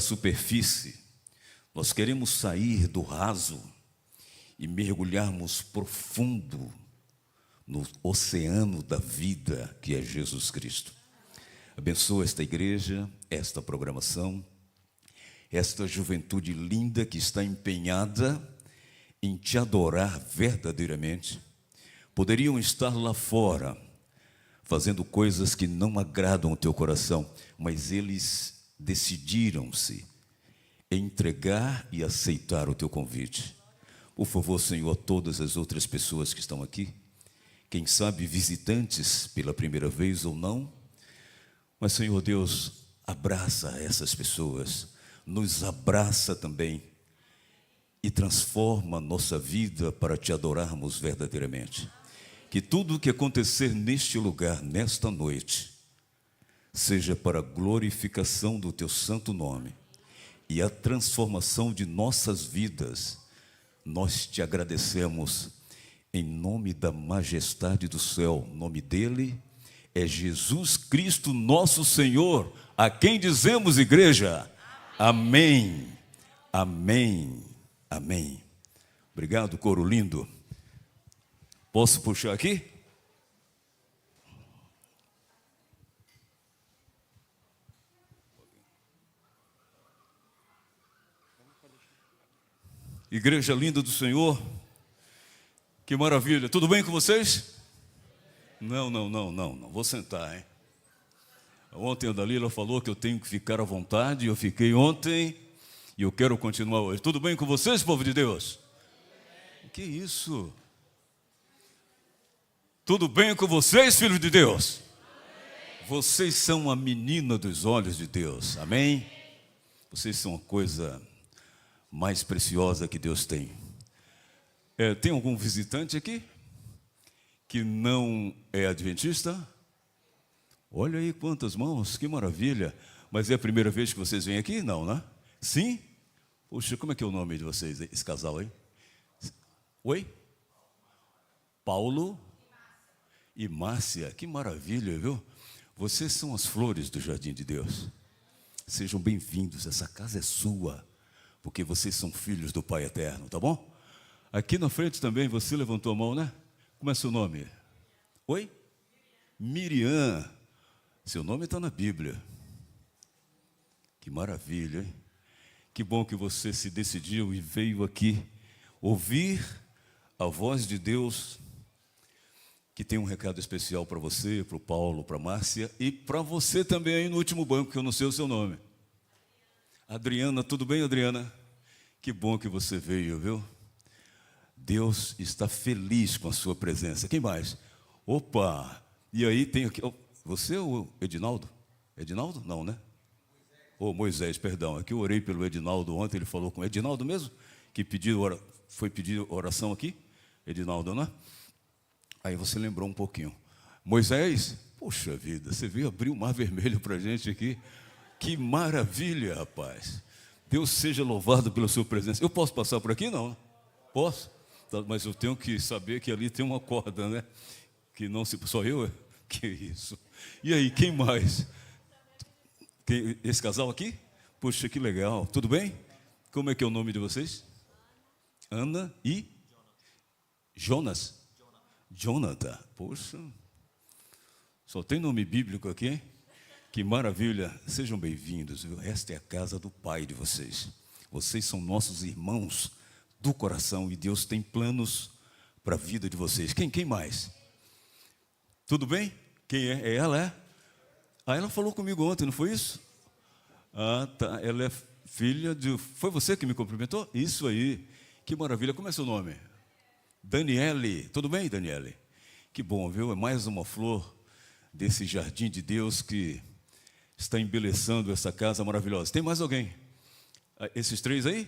superfície, nós queremos sair do raso e mergulharmos profundo no oceano da vida que é Jesus Cristo. Abençoa esta igreja, esta programação, esta juventude linda que está empenhada em te adorar verdadeiramente. Poderiam estar lá fora, fazendo coisas que não agradam ao teu coração, mas eles decidiram-se entregar e aceitar o teu convite. Por favor, Senhor, todas as outras pessoas que estão aqui, quem sabe visitantes pela primeira vez ou não, mas, Senhor Deus, abraça essas pessoas, nos abraça também e transforma a nossa vida para te adorarmos verdadeiramente. Que tudo o que acontecer neste lugar, nesta noite, seja para a glorificação do teu santo nome e a transformação de nossas vidas. Nós te agradecemos em nome da majestade do céu. O nome dele é Jesus Cristo, nosso Senhor, a quem dizemos, igreja, amém, amém, amém. Obrigado, coro lindo. Posso puxar aqui? Igreja linda do Senhor, que maravilha. Tudo bem com vocês? Não, vou sentar, hein? Ontem a Dalila falou que eu tenho que ficar à vontade, eu fiquei ontem e eu quero continuar hoje. Tudo bem com vocês, povo de Deus? Que isso? Tudo bem com vocês, filhos de Deus? Vocês são a menina dos olhos de Deus, amém? Vocês são a coisa mais preciosa que Deus tem. Tem algum visitante aqui que não é adventista? Olha aí quantas mãos, que maravilha. Mas é a primeira vez que vocês vêm aqui? Não, né? Sim? Puxa, como é que é o nome de vocês, esse casal aí? Oi? Paulo e Márcia, que maravilha, viu? Vocês são as flores do jardim de Deus. Sejam bem-vindos, essa casa é sua, porque vocês são filhos do Pai Eterno, tá bom? Aqui na frente também, você levantou a mão, né? Como é seu nome? Oi? Miriam. Seu nome está na Bíblia. Que maravilha, hein? Que bom que você se decidiu e veio aqui ouvir a voz de Deus, que tem um recado especial para você, para o Paulo, para a Márcia e para você também aí no último banco, que eu não sei o seu nome. Adriana, tudo bem, Adriana? Que bom que você veio, viu? Deus está feliz com a sua presença. Quem mais? Opa! E aí tem aqui... Você ou o Edinaldo? Edinaldo? Não, né? Moisés, perdão. É que eu orei pelo Edinaldo ontem, ele falou com o Edinaldo mesmo, que foi pedir oração aqui. Edinaldo, né? Aí você lembrou um pouquinho. Moisés, poxa vida, você veio abrir o Mar Vermelho para a gente aqui. Que maravilha, rapaz. Deus seja louvado pela sua presença. Eu posso passar por aqui? Não. Posso? Mas eu tenho que saber que ali tem uma corda, né? Que não se... Só eu? Que isso. E aí, quem mais? Esse casal aqui? Poxa, que legal. Tudo bem? Como é que é o nome de vocês? Ana e? Jonas? Jonathan. Poxa. Só tem nome bíblico aqui, hein? Que maravilha. Sejam bem-vindos. Esta é a casa do Pai de vocês. Vocês são nossos irmãos do coração e Deus tem planos para a vida de vocês. Quem mais? Tudo bem? Quem é? É ela, é? Ah, ela falou comigo ontem, não foi isso? Ah, tá. Ela é filha de... Foi você que me cumprimentou? Isso aí. Que maravilha. Como é seu nome? Daniele. Tudo bem, Daniele? Que bom, viu? É mais uma flor desse jardim de Deus que está embelezando essa casa maravilhosa. Tem mais alguém? Esses três aí?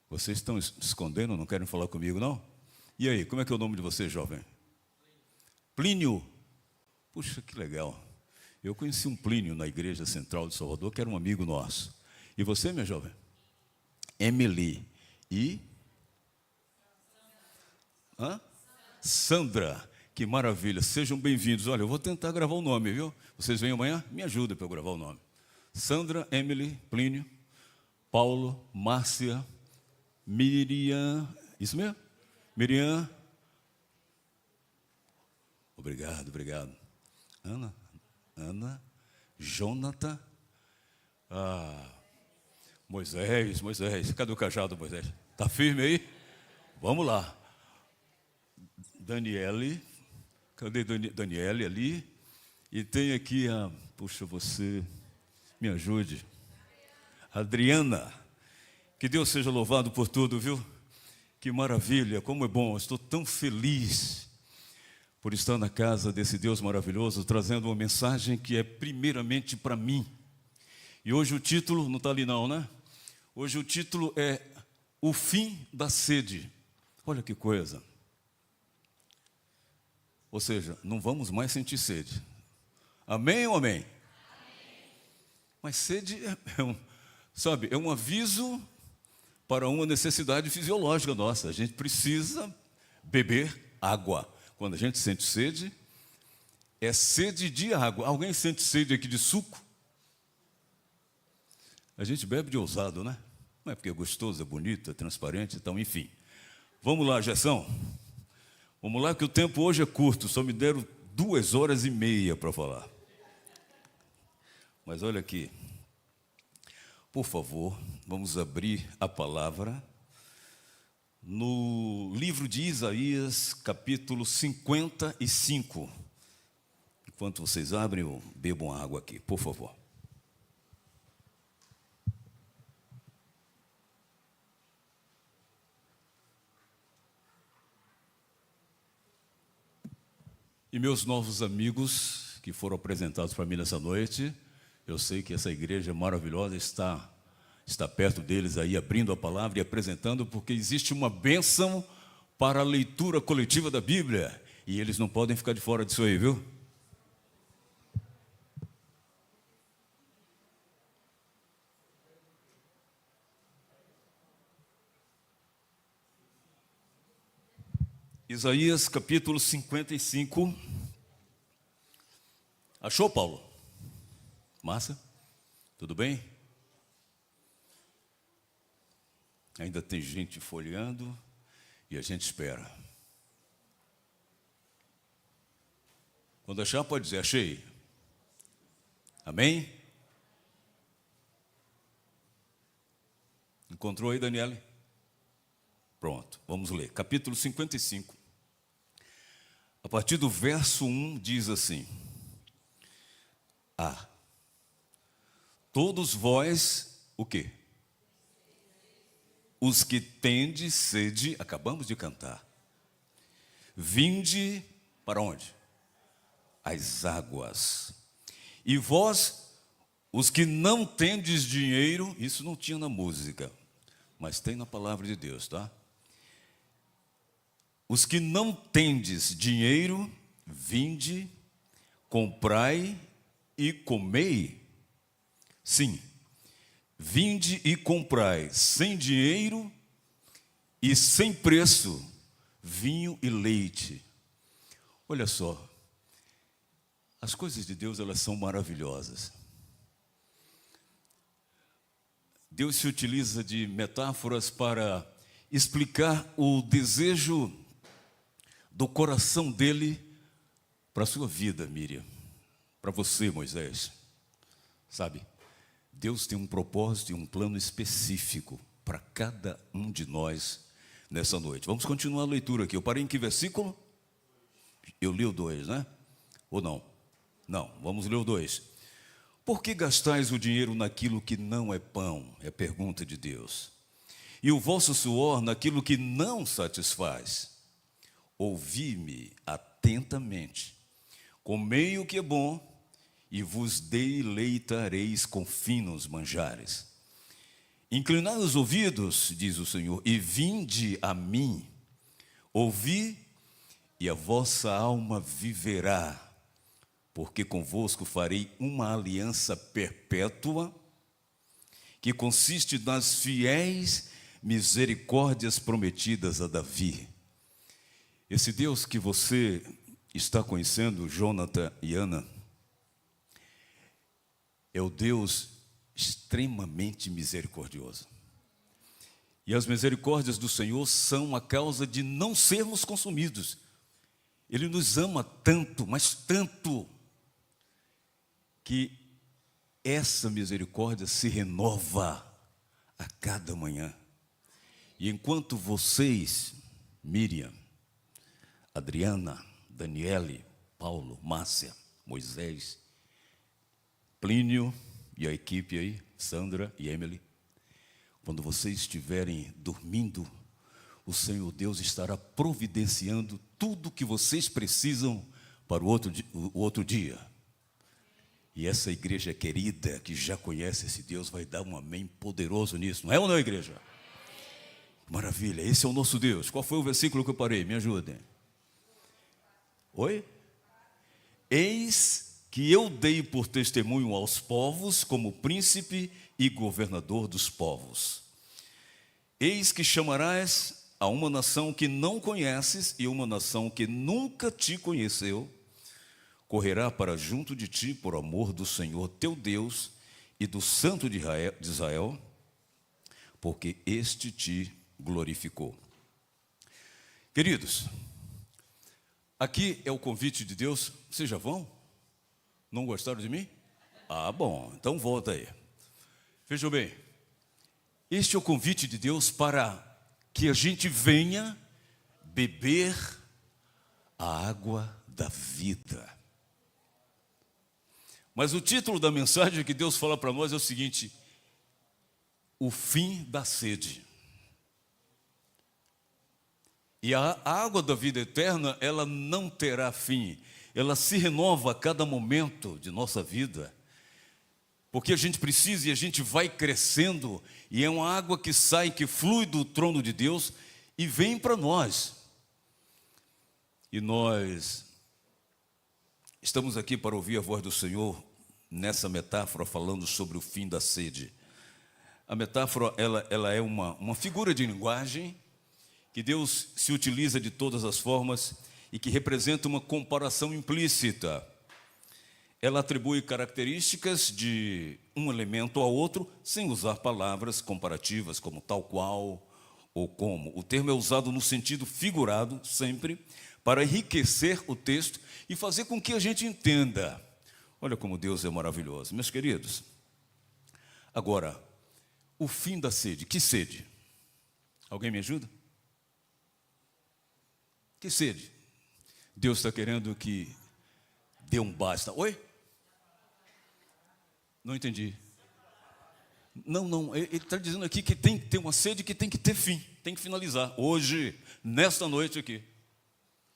Vocês estão escondendo, não querem falar comigo, não? E aí, como é que é o nome de você, jovem? Plínio. Puxa, que legal. Eu conheci um Plínio na Igreja Central de Salvador, que era um amigo nosso. E você, minha jovem? Emily. E? Sandra. Que maravilha. Sejam bem-vindos. Olha, eu vou tentar gravar o nome, viu? Vocês vêm amanhã? Me ajuda para eu gravar o nome. Sandra, Emily, Plínio. Paulo, Márcia, Miriam, isso mesmo? Miriam. Obrigado. Ana, Jonathan, Moisés, cadê o cajado, Moisés? Está firme aí? Vamos lá. Daniele, cadê Daniele ali? E tem aqui puxa, você me ajude. Adriana, que Deus seja louvado por tudo, viu? Que maravilha, como é bom, estou tão feliz por estar na casa desse Deus maravilhoso, trazendo uma mensagem que é primeiramente para mim. E hoje o título, não está ali não, né? Hoje o título é O Fim da Sede. Olha que coisa. Ou seja, não vamos mais sentir sede. Amém ou amém? Mas sede é um aviso para uma necessidade fisiológica nossa. A gente precisa beber água. Quando a gente sente sede, é sede de água. Alguém sente sede aqui de suco? A gente bebe de ousado, né? Não é porque é gostoso, é bonito, é transparente, então, enfim. Vamos lá, Gerson. Vamos lá, que o tempo hoje é curto. Só me deram 2h30 para falar. Mas olha aqui. Por favor, vamos abrir a palavra no livro de Isaías, capítulo 55. Enquanto vocês abrem, bebam água aqui, por favor. E meus novos amigos que foram apresentados para mim nessa noite, eu sei que essa igreja maravilhosa está perto deles aí, abrindo a palavra e apresentando, porque existe uma bênção para a leitura coletiva da Bíblia, e eles não podem ficar de fora disso aí, viu? Isaías capítulo 55. Achou, Paulo? Massa? Tudo bem? Ainda tem gente folheando e a gente espera. Quando achar, pode dizer, achei. Amém? Encontrou aí, Daniele? Pronto, vamos ler. Capítulo 55. A partir do verso 1 diz assim: todos vós, o quê? Os que tendes sede, acabamos de cantar. Vinde para onde? As águas. E vós, os que não tendes dinheiro, isso não tinha na música, mas tem na palavra de Deus, tá? Os que não tendes dinheiro, vinde, comprai e comei. Sim, vinde e comprai sem dinheiro e sem preço vinho e leite. Olha só, as coisas de Deus, elas são maravilhosas. Deus se utiliza de metáforas para explicar o desejo do coração dele para a sua vida, Miriam, para você, Moisés. Sabe, Deus tem um propósito e um plano específico para cada um de nós nessa noite. Vamos continuar a leitura aqui. Eu parei em que versículo? Eu li o 2, né? Ou não? Não, vamos ler o 2. Por que gastais o dinheiro naquilo que não é pão? É pergunta de Deus. E o vosso suor naquilo que não satisfaz? Ouvi-me atentamente. Comei o que é bom e vos deleitareis com finos manjares. Inclinai os ouvidos, diz o Senhor, e vinde a mim. Ouvi, e a vossa alma viverá, porque convosco farei uma aliança perpétua, que consiste nas fiéis misericórdias prometidas a Davi. Esse Deus que você está conhecendo, Jonathan e Ana, é o Deus extremamente misericordioso. E as misericórdias do Senhor são a causa de não sermos consumidos. Ele nos ama tanto, mas tanto, que essa misericórdia se renova a cada manhã. E enquanto vocês, Miriam, Adriana, Daniele, Paulo, Márcia, Moisés, Plínio e a equipe aí, Sandra e Emily, quando vocês estiverem dormindo, o Senhor Deus estará providenciando tudo o que vocês precisam para o outro dia. E essa igreja querida, que já conhece esse Deus, vai dar um amém poderoso nisso. Não é ou não, igreja? Maravilha, esse é o nosso Deus. Qual foi o versículo que eu parei? Me ajudem. Oi? Eis que eu dei por testemunho aos povos como príncipe e governador dos povos. Eis que chamarás a uma nação que não conheces e uma nação que nunca te conheceu, correrá para junto de ti por amor do Senhor teu Deus e do Santo de Israel, porque este te glorificou. Queridos, aqui é o convite de Deus. Vocês já vão? Não gostaram de mim? Ah, bom, então volta aí. Vejam bem, este é o convite de Deus para que a gente venha beber a água da vida. Mas o título da mensagem que Deus fala para nós é o seguinte: o fim da sede. E a água da vida eterna, ela não terá fim. Ela se renova a cada momento de nossa vida. Porque a gente precisa e a gente vai crescendo. E é uma água que sai, que flui do trono de Deus e vem para nós. E nós estamos aqui para ouvir a voz do Senhor nessa metáfora falando sobre o fim da sede. A metáfora, ela é uma figura de linguagem que Deus se utiliza de todas as formas e que representa uma comparação implícita. Ela atribui características de um elemento ao outro sem usar palavras comparativas como tal qual ou como. O termo é usado no sentido figurado sempre para enriquecer o texto e fazer com que a gente entenda. Olha como Deus é maravilhoso. Meus queridos, agora, o fim da sede. Que sede? Alguém me ajuda? Que sede? Deus está querendo que dê um basta. Oi? Não entendi. Não, ele está dizendo aqui que tem que ter uma sede que tem que ter fim, tem que finalizar. Hoje, nesta noite aqui.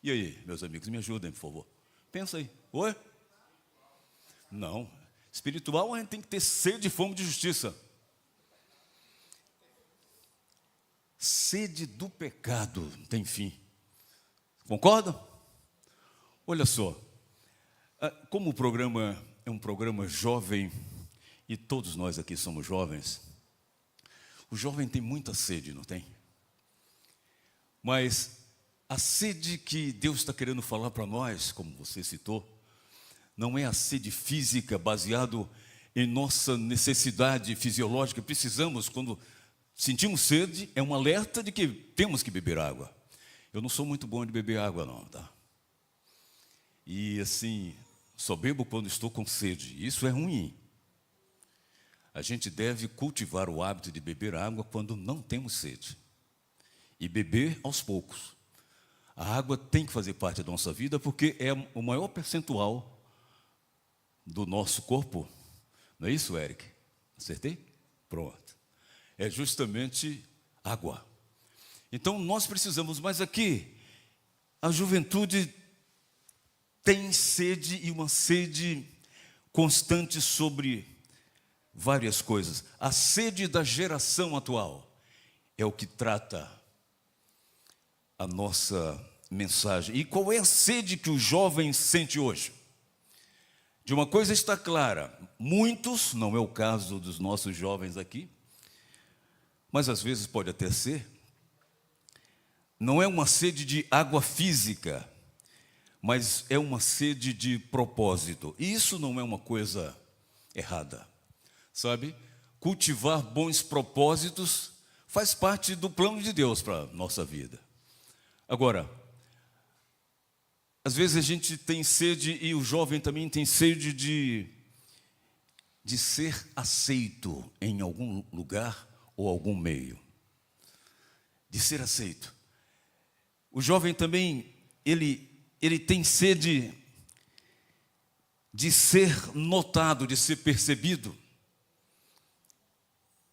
E aí, meus amigos, me ajudem, por favor. Pensa aí. Oi? Não. Espiritual, a gente tem que ter sede e fome de justiça. Sede do pecado tem fim. Concordam? Olha só, como o programa é um programa jovem, e todos nós aqui somos jovens, o jovem tem muita sede, não tem? Mas a sede que Deus está querendo falar para nós, como você citou, não é a sede física baseado em nossa necessidade fisiológica. Precisamos, quando sentimos sede, é um alerta de que temos que beber água. Eu não sou muito bom de beber água não, tá? E assim, só bebo quando estou com sede. Isso é ruim. A gente deve cultivar o hábito de beber água quando não temos sede. E beber aos poucos. A água tem que fazer parte da nossa vida porque é o maior percentual do nosso corpo. Não é isso, Eric? Acertei? Pronto. É justamente água. Então nós precisamos, mas aqui, a juventude tem sede e uma sede constante sobre várias coisas. A sede da geração atual é o que trata a nossa mensagem. E qual é a sede que o jovem sente hoje? De uma coisa está clara, muitos, não é o caso dos nossos jovens aqui, mas às vezes pode até ser, não é uma sede de água física, mas é uma sede de propósito. E isso não é uma coisa errada, sabe? cultivar bons propósitos faz parte do plano de Deus para a nossa vida. Agora, às vezes a gente tem sede, e o jovem também tem sede de ser aceito em algum lugar ou algum meio. De ser aceito. O jovem também, ele tem sede de ser notado, de ser percebido.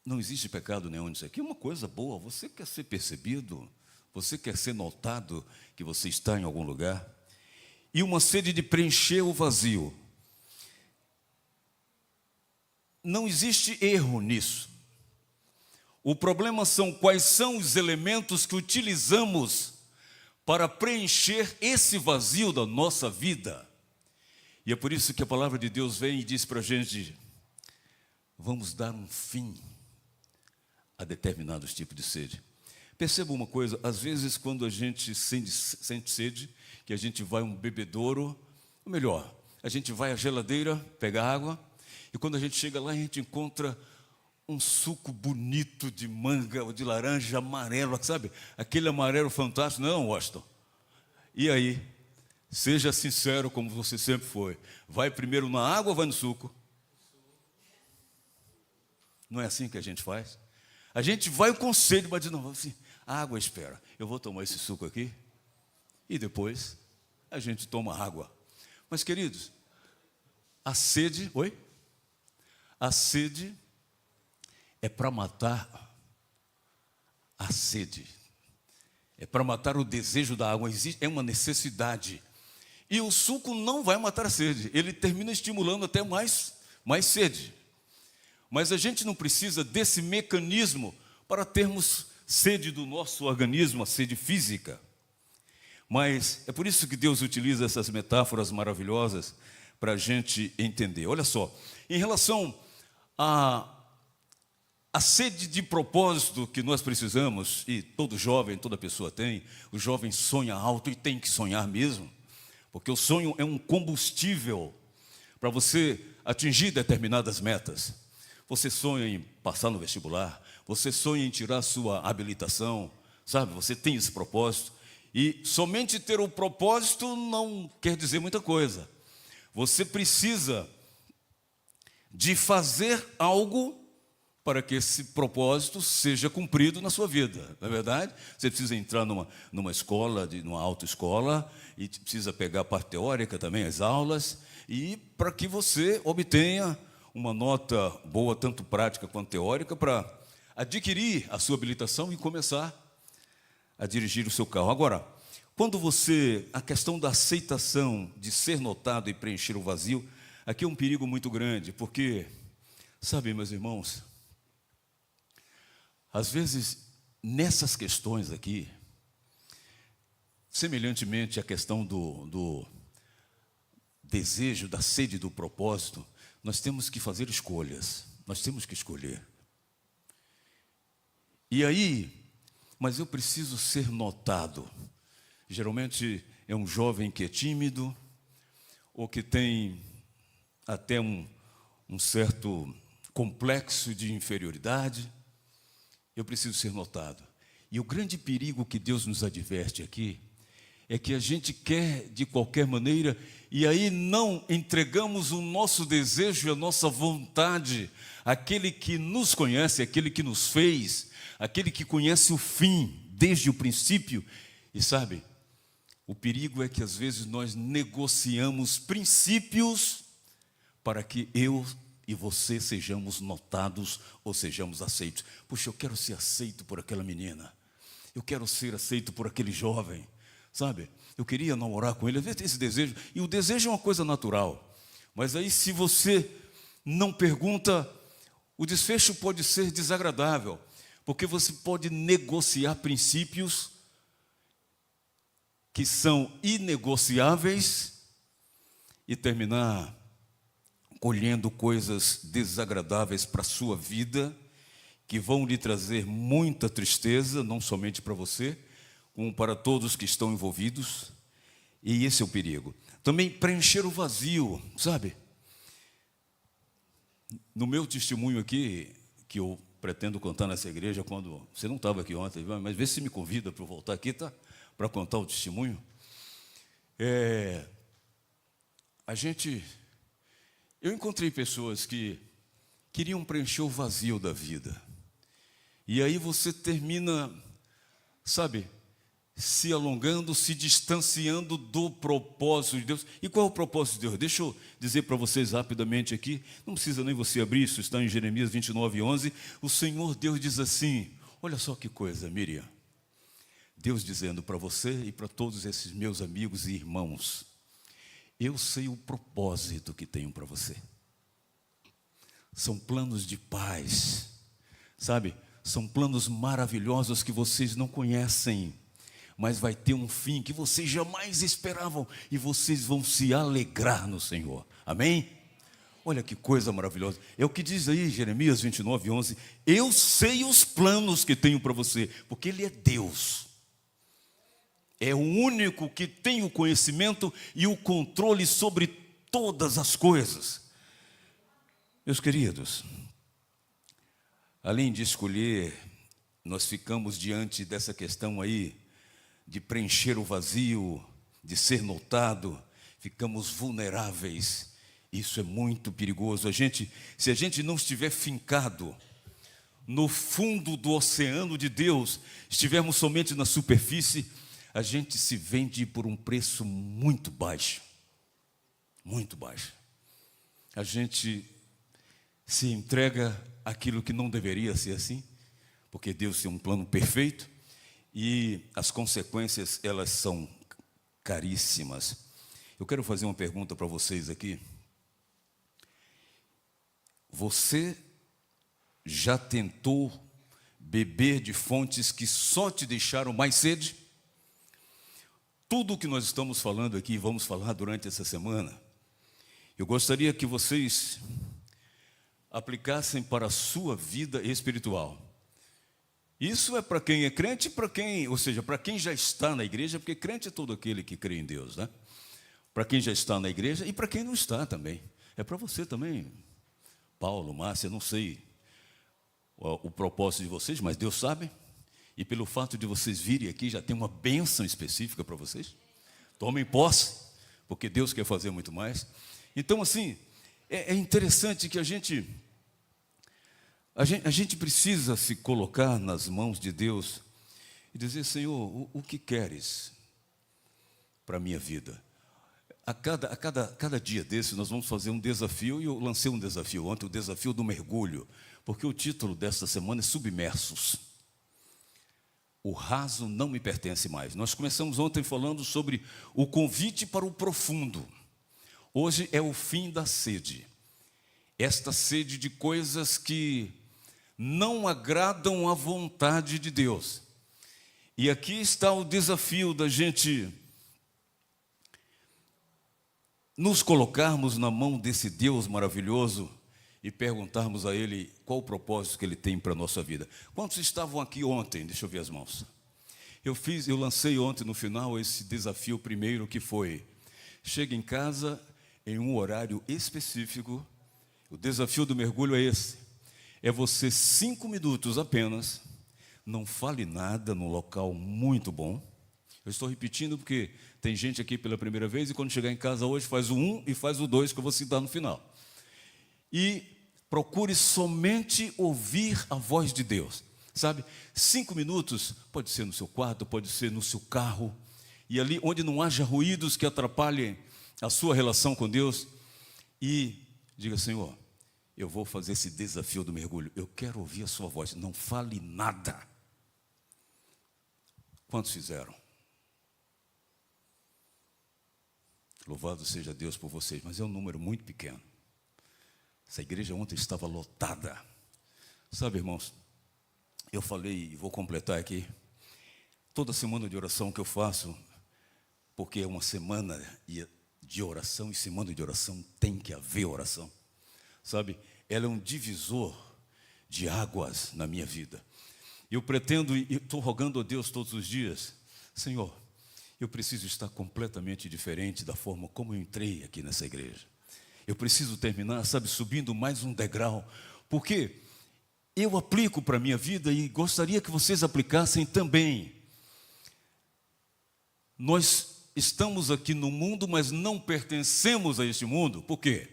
Não existe pecado nenhum nisso aqui. É uma coisa boa. Você quer ser percebido, você quer ser notado que você está em algum lugar. E uma sede de preencher o vazio. Não existe erro nisso. O problema são quais são os elementos que utilizamos para preencher esse vazio da nossa vida. E é por isso que a palavra de Deus vem e diz para a gente: vamos dar um fim a determinados tipos de sede. Perceba uma coisa, às vezes quando a gente sente sede, que a gente vai a um bebedouro, ou melhor, a gente vai à geladeira pegar água, e quando a gente chega lá, a gente encontra um suco bonito de manga ou de laranja amarelo, sabe? Aquele amarelo fantástico, não, Washington? E aí, seja sincero como você sempre foi. Vai primeiro na água ou vai no suco? Não é assim que a gente faz? A gente vai com sede, mas não, assim, água espera. Eu vou tomar esse suco aqui e depois a gente toma água. Mas, queridos, a sede, oi? A sede é para matar a sede. É para matar o desejo da água. É uma necessidade. E o suco não vai matar a sede. Ele termina estimulando até mais sede. Mas a gente não precisa desse mecanismo para termos sede do nosso organismo, a sede física. Mas é por isso que Deus utiliza essas metáforas maravilhosas para a gente entender. Olha só, em relação a sede de propósito que nós precisamos, e todo jovem, toda pessoa tem, o jovem sonha alto e tem que sonhar mesmo, porque o sonho é um combustível para você atingir determinadas metas. Você sonha em passar no vestibular, você sonha em tirar sua habilitação, sabe? Você tem esse propósito, e somente ter o propósito não quer dizer muita coisa. Você precisa de fazer algo para que esse propósito seja cumprido na sua vida, não é verdade? Você precisa entrar numa escola, numa autoescola, e precisa pegar a parte teórica também, as aulas, e para que você obtenha uma nota boa, tanto prática quanto teórica, para adquirir a sua habilitação e começar a dirigir o seu carro. Agora, quando a questão da aceitação, de ser notado e preencher o vazio, aqui é um perigo muito grande, porque, sabe, meus irmãos, às vezes, nessas questões aqui, semelhantemente à questão do desejo, da sede, do propósito, nós temos que fazer escolhas, nós temos que escolher. E aí, mas eu preciso ser notado. Geralmente é um jovem que é tímido, ou que tem até um certo complexo de inferioridade. Eu preciso ser notado. E o grande perigo que Deus nos adverte aqui é que a gente quer de qualquer maneira, e aí não entregamos o nosso desejo e a nossa vontade àquele que nos conhece, àquele que nos fez, àquele que conhece o fim desde o princípio. E sabe, o perigo é que às vezes nós negociamos princípios para que eu e você sejamos notados ou sejamos aceitos. Puxa, eu quero ser aceito por aquela menina, eu quero ser aceito por aquele jovem, sabe? Eu queria namorar com ele, às vezes tem esse desejo, e o desejo é uma coisa natural, mas aí se você não pergunta, o desfecho pode ser desagradável, porque você pode negociar princípios que são inegociáveis e terminar colhendo coisas desagradáveis para a sua vida, que vão lhe trazer muita tristeza, não somente para você, como para todos que estão envolvidos, e esse é o perigo. Também preencher o vazio, sabe? No meu testemunho aqui, que eu pretendo contar nessa igreja quando... Você não estava aqui ontem, mas vê se me convida para eu voltar aqui, tá? Para contar o testemunho. Eu encontrei pessoas que queriam preencher o vazio da vida. E aí você termina, sabe, se alongando, se distanciando do propósito de Deus. E qual é o propósito de Deus? Deixa eu dizer para vocês rapidamente aqui, não precisa nem você abrir, isso está em Jeremias 29:11. O Senhor Deus diz assim, olha só que coisa, Miriam. Deus dizendo para você e para todos esses meus amigos e irmãos, eu sei o propósito que tenho para você. São planos de paz, sabe? São planos maravilhosos que vocês não conhecem, mas vai ter um fim que vocês jamais esperavam e vocês vão se alegrar no Senhor. Amém? Olha que coisa maravilhosa. É o que diz aí Jeremias 29:11. Eu sei os planos que tenho para você, porque Ele é Deus. É o único que tem o conhecimento e o controle sobre todas as coisas. Meus queridos, além de escolher, nós ficamos diante dessa questão aí, de preencher o vazio, de ser notado, ficamos vulneráveis. Isso é muito perigoso. Se a gente não estiver fincado no fundo do oceano de Deus, estivermos somente na superfície, a gente se vende por um preço muito baixo. Muito baixo. A gente se entrega àquilo que não deveria ser assim, porque Deus tem um plano perfeito e as consequências, elas são caríssimas. Eu quero fazer uma pergunta para vocês aqui. Você já tentou beber de fontes que só te deixaram mais sede? Tudo o que nós estamos falando aqui, vamos falar durante essa semana, eu gostaria que vocês aplicassem para a sua vida espiritual. Isso é para quem é crente, para quem já está na igreja, porque crente é todo aquele que crê em Deus, né? Para quem já está na igreja e para quem não está também. É para você também, Paulo, Márcia, não sei o propósito de vocês, mas Deus sabe. E pelo fato de vocês virem aqui, já tem uma bênção específica para vocês. Tomem posse, porque Deus quer fazer muito mais. Então, assim, é interessante que a gente precisa se colocar nas mãos de Deus e dizer, Senhor, o que queres para a minha vida? A cada dia desse nós vamos fazer um desafio, e eu lancei um desafio ontem, o desafio do mergulho, porque o título desta semana é Submersos. O raso não me pertence mais. Nós começamos ontem falando sobre o convite para o profundo. Hoje é o fim da sede. Esta sede de coisas que não agradam à vontade de Deus. E aqui está o desafio da gente nos colocarmos na mão desse Deus maravilhoso e perguntarmos a Ele qual o propósito que Ele tem para a nossa vida. Quantos estavam aqui ontem? Deixa eu ver as mãos. Eu lancei ontem no final esse desafio primeiro, que foi: chegue em casa em um horário específico. O desafio do mergulho é esse: é você 5 minutos apenas, não fale nada, num local muito bom. Eu estou repetindo porque tem gente aqui pela primeira vez e quando chegar em casa hoje faz o 1 e faz o 2 que eu vou citar no final. E procure somente ouvir a voz de Deus, sabe? 5 minutos, pode ser no seu quarto, pode ser no seu carro, e ali onde não haja ruídos que atrapalhem a sua relação com Deus, e diga, Senhor, eu vou fazer esse desafio do mergulho, eu quero ouvir a sua voz, não fale nada. Quantos fizeram? Louvado seja Deus por vocês, mas é um número muito pequeno. Essa igreja ontem estava lotada. Sabe, irmãos, eu falei, e vou completar aqui, toda semana de oração que eu faço, porque é uma semana de oração, e semana de oração tem que haver oração. Sabe, ela é um divisor de águas na minha vida. Eu pretendo, e estou rogando a Deus todos os dias, Senhor, eu preciso estar completamente diferente da forma como eu entrei aqui nessa igreja. Eu preciso terminar, sabe, subindo mais um degrau, porque eu aplico para a minha vida e gostaria que vocês aplicassem também. Nós estamos aqui no mundo, mas não pertencemos a este mundo. Por quê?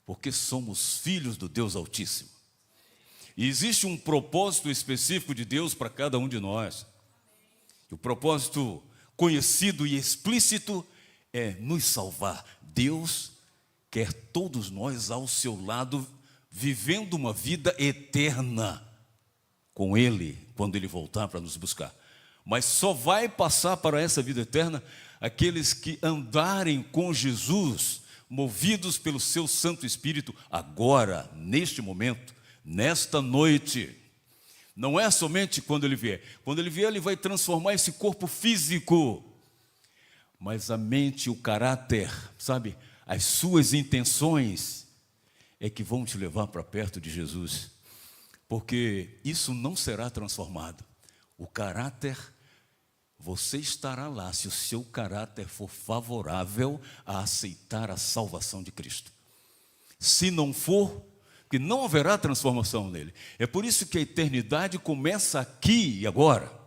Porque somos filhos do Deus Altíssimo. E existe um propósito específico de Deus para cada um de nós. E o propósito conhecido e explícito é nos salvar. Deus quer todos nós ao seu lado, vivendo uma vida eterna com Ele, quando Ele voltar para nos buscar. Mas só vai passar para essa vida eterna aqueles que andarem com Jesus, movidos pelo seu Santo Espírito, agora, neste momento, nesta noite. Não é somente quando Ele vier. Quando Ele vier, Ele vai transformar esse corpo físico. Mas a mente, o caráter, sabe, as suas intenções é que vão te levar para perto de Jesus. Porque isso não será transformado. O caráter, você estará lá se o seu caráter for favorável a aceitar a salvação de Cristo. Se não for, que não haverá transformação nele. É por isso que a eternidade começa aqui e agora.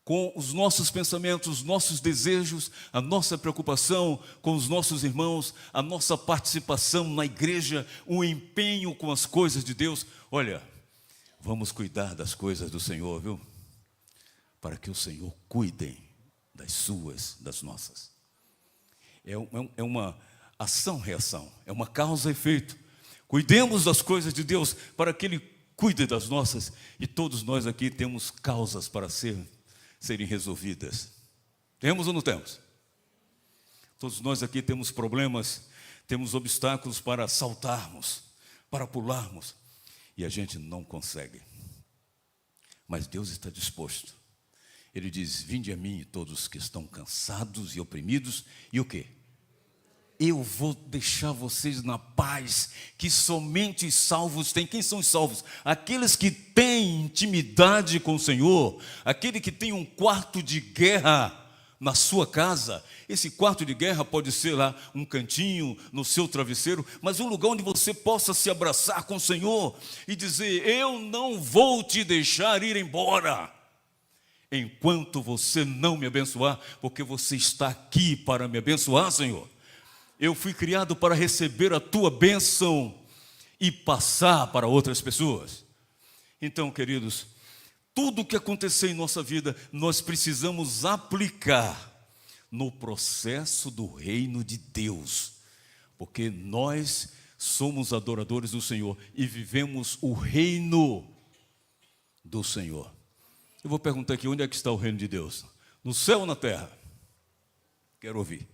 Com os nossos pensamentos, os nossos desejos, a nossa preocupação com os nossos irmãos, a nossa participação na igreja, o empenho com as coisas de Deus. Olha, vamos cuidar das coisas do Senhor, viu? Para que o Senhor cuide das suas, das nossas. É uma ação-reação, é uma causa e efeito. Cuidemos das coisas de Deus para que Ele cuide das nossas. E todos nós aqui temos causas para serem resolvidas. Temos ou não temos? Todos nós aqui temos problemas, temos obstáculos para saltarmos, para pularmos. E a gente não consegue. Mas Deus está disposto. Ele diz: vinde a mim todos que estão cansados e oprimidos. E o quê? Eu vou deixar vocês na paz, que somente os salvos têm. Quem são os salvos? Aqueles que têm intimidade com o Senhor, aquele que tem um quarto de guerra na sua casa. Esse quarto de guerra pode ser lá um cantinho, no seu travesseiro, mas um lugar onde você possa se abraçar com o Senhor e dizer: eu não vou te deixar ir embora enquanto você não me abençoar, porque você está aqui para me abençoar, Senhor. Eu fui criado para receber a tua bênção e passar para outras pessoas. Então, queridos, tudo o que acontecer em nossa vida, nós precisamos aplicar no processo do reino de Deus, porque nós somos adoradores do Senhor e vivemos o reino do Senhor. Eu vou perguntar aqui: onde é que está o reino de Deus? No céu ou na terra? Quero ouvir.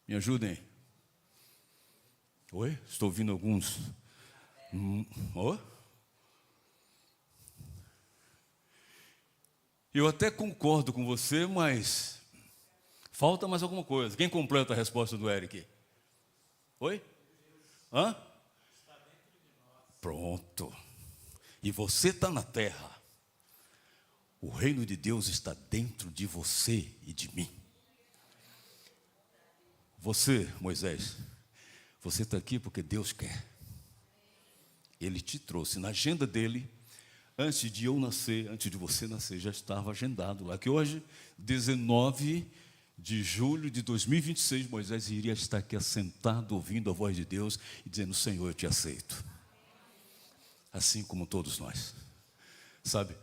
Me ajudem. Oi? Estou ouvindo alguns. Oh? Eu até concordo com você, mas falta mais alguma coisa. Quem completa a resposta do Eric? Oi? Hã? Pronto. E você está na terra. O reino de Deus está dentro de você e de mim. Você, Moisés, você está aqui porque Deus quer. Ele te trouxe na agenda dele. Antes de eu nascer, antes de você nascer, já estava agendado lá, que hoje, 19 de julho de 2026, Moisés iria estar aqui assentado, ouvindo a voz de Deus e dizendo: Senhor, eu te aceito. Assim como todos nós. Sabe,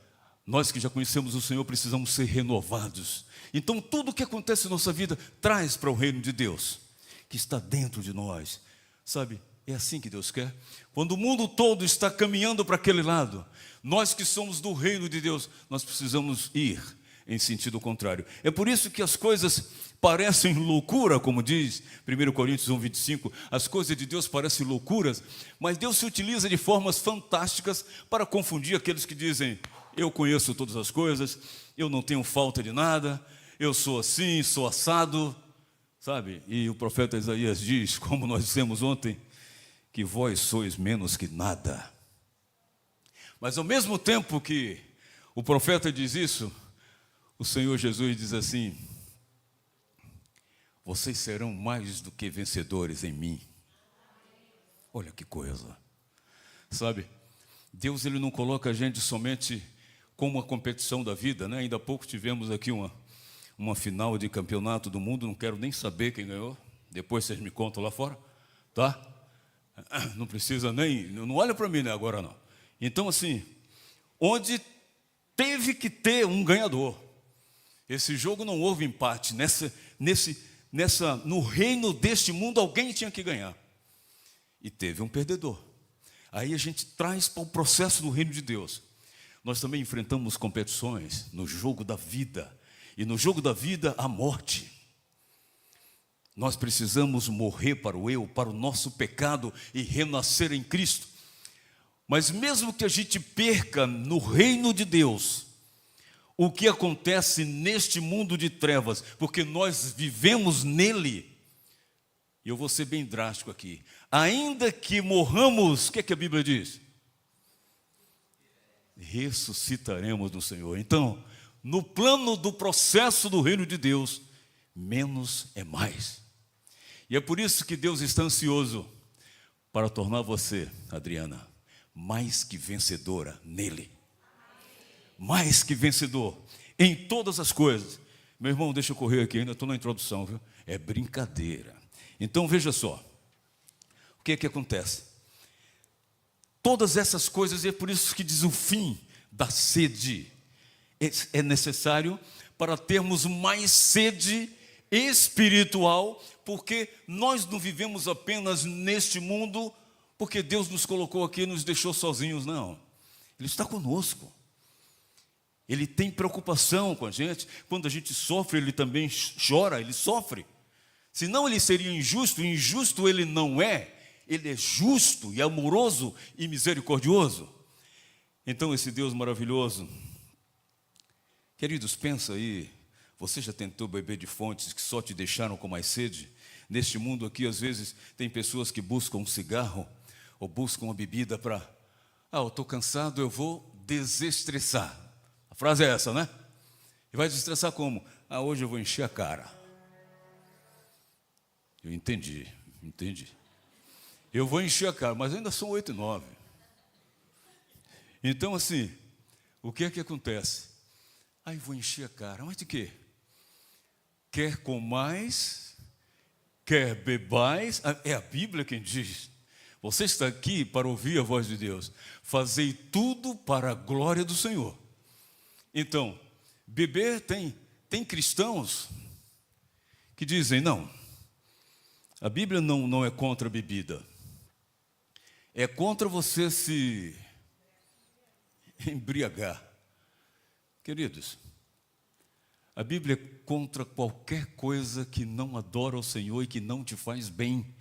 nós que já conhecemos o Senhor precisamos ser renovados. Então tudo o que acontece em nossa vida traz para o reino de Deus, que está dentro de nós. Sabe, é assim que Deus quer. Quando o mundo todo está caminhando para aquele lado, nós que somos do reino de Deus, nós precisamos ir em sentido contrário. É por isso que as coisas parecem loucura, como diz 1 Coríntios 1:25, as coisas de Deus parecem loucuras, mas Deus se utiliza de formas fantásticas para confundir aqueles que dizem: eu conheço todas as coisas, eu não tenho falta de nada, eu sou assim, sou assado. Sabe, e o profeta Isaías diz, como nós dissemos ontem, que vós sois menos que nada. Mas ao mesmo tempo que o profeta diz isso, o Senhor Jesus diz assim: vocês serão mais do que vencedores em mim. Olha que coisa. Sabe, Deus, ele não coloca a gente somente como uma competição da vida, né? Ainda há pouco tivemos aqui uma final de campeonato do mundo, não quero nem saber quem ganhou, depois vocês me contam lá fora, tá? Não precisa nem, não olha para mim, né, agora não. Então, assim, onde teve que ter um ganhador. Esse jogo não houve empate, no reino deste mundo alguém tinha que ganhar. E teve um perdedor. Aí a gente traz para o processo do reino de Deus. Nós também enfrentamos competições no jogo da vida. E no jogo da vida, a morte. Nós precisamos morrer para o eu, para o nosso pecado e renascer em Cristo. Mas mesmo que a gente perca no reino de Deus, o que acontece neste mundo de trevas, porque nós vivemos nele, e eu vou ser bem drástico aqui, ainda que morramos, o que é que a Bíblia diz? Ressuscitaremos no Senhor. Então, no plano do processo do reino de Deus, menos é mais. E é por isso que Deus está ansioso para tornar você, Adriana, mais que vencedora nele. Mais que vencedor em todas as coisas. Meu irmão, deixa eu correr aqui, ainda estou na introdução, viu? É brincadeira. Então veja só, o que é que acontece? Todas essas coisas, e é por isso que diz o fim da sede, é necessário para termos mais sede espiritual, porque nós não vivemos apenas neste mundo, porque Deus nos colocou aqui e nos deixou sozinhos, não. Ele está conosco. Ele tem preocupação com a gente. Quando a gente sofre, ele também chora, ele sofre. Senão ele seria injusto. Injusto ele não é. Ele é justo e amoroso e misericordioso. Então esse Deus maravilhoso, queridos, pensa aí, você já tentou beber de fontes que só te deixaram com mais sede? Neste mundo aqui, às vezes, tem pessoas que buscam um cigarro ou buscam uma bebida para, eu estou cansado, eu vou desestressar. A frase é essa, né? E vai desestressar como? Hoje eu vou encher a cara. Eu entendi. Eu vou encher a cara, mas ainda são 8h09. Então, assim, o que é que acontece? Vou encher a cara, mas de quê? Quer comais, quer bebais, é a Bíblia quem diz. Você está aqui para ouvir a voz de Deus. Fazei tudo para a glória do Senhor. Então, beber tem cristãos que dizem, não, a Bíblia não é contra a bebida. É contra você se embriagar. Queridos, a Bíblia é contra qualquer coisa que não adora ao Senhor e que não te faz bem,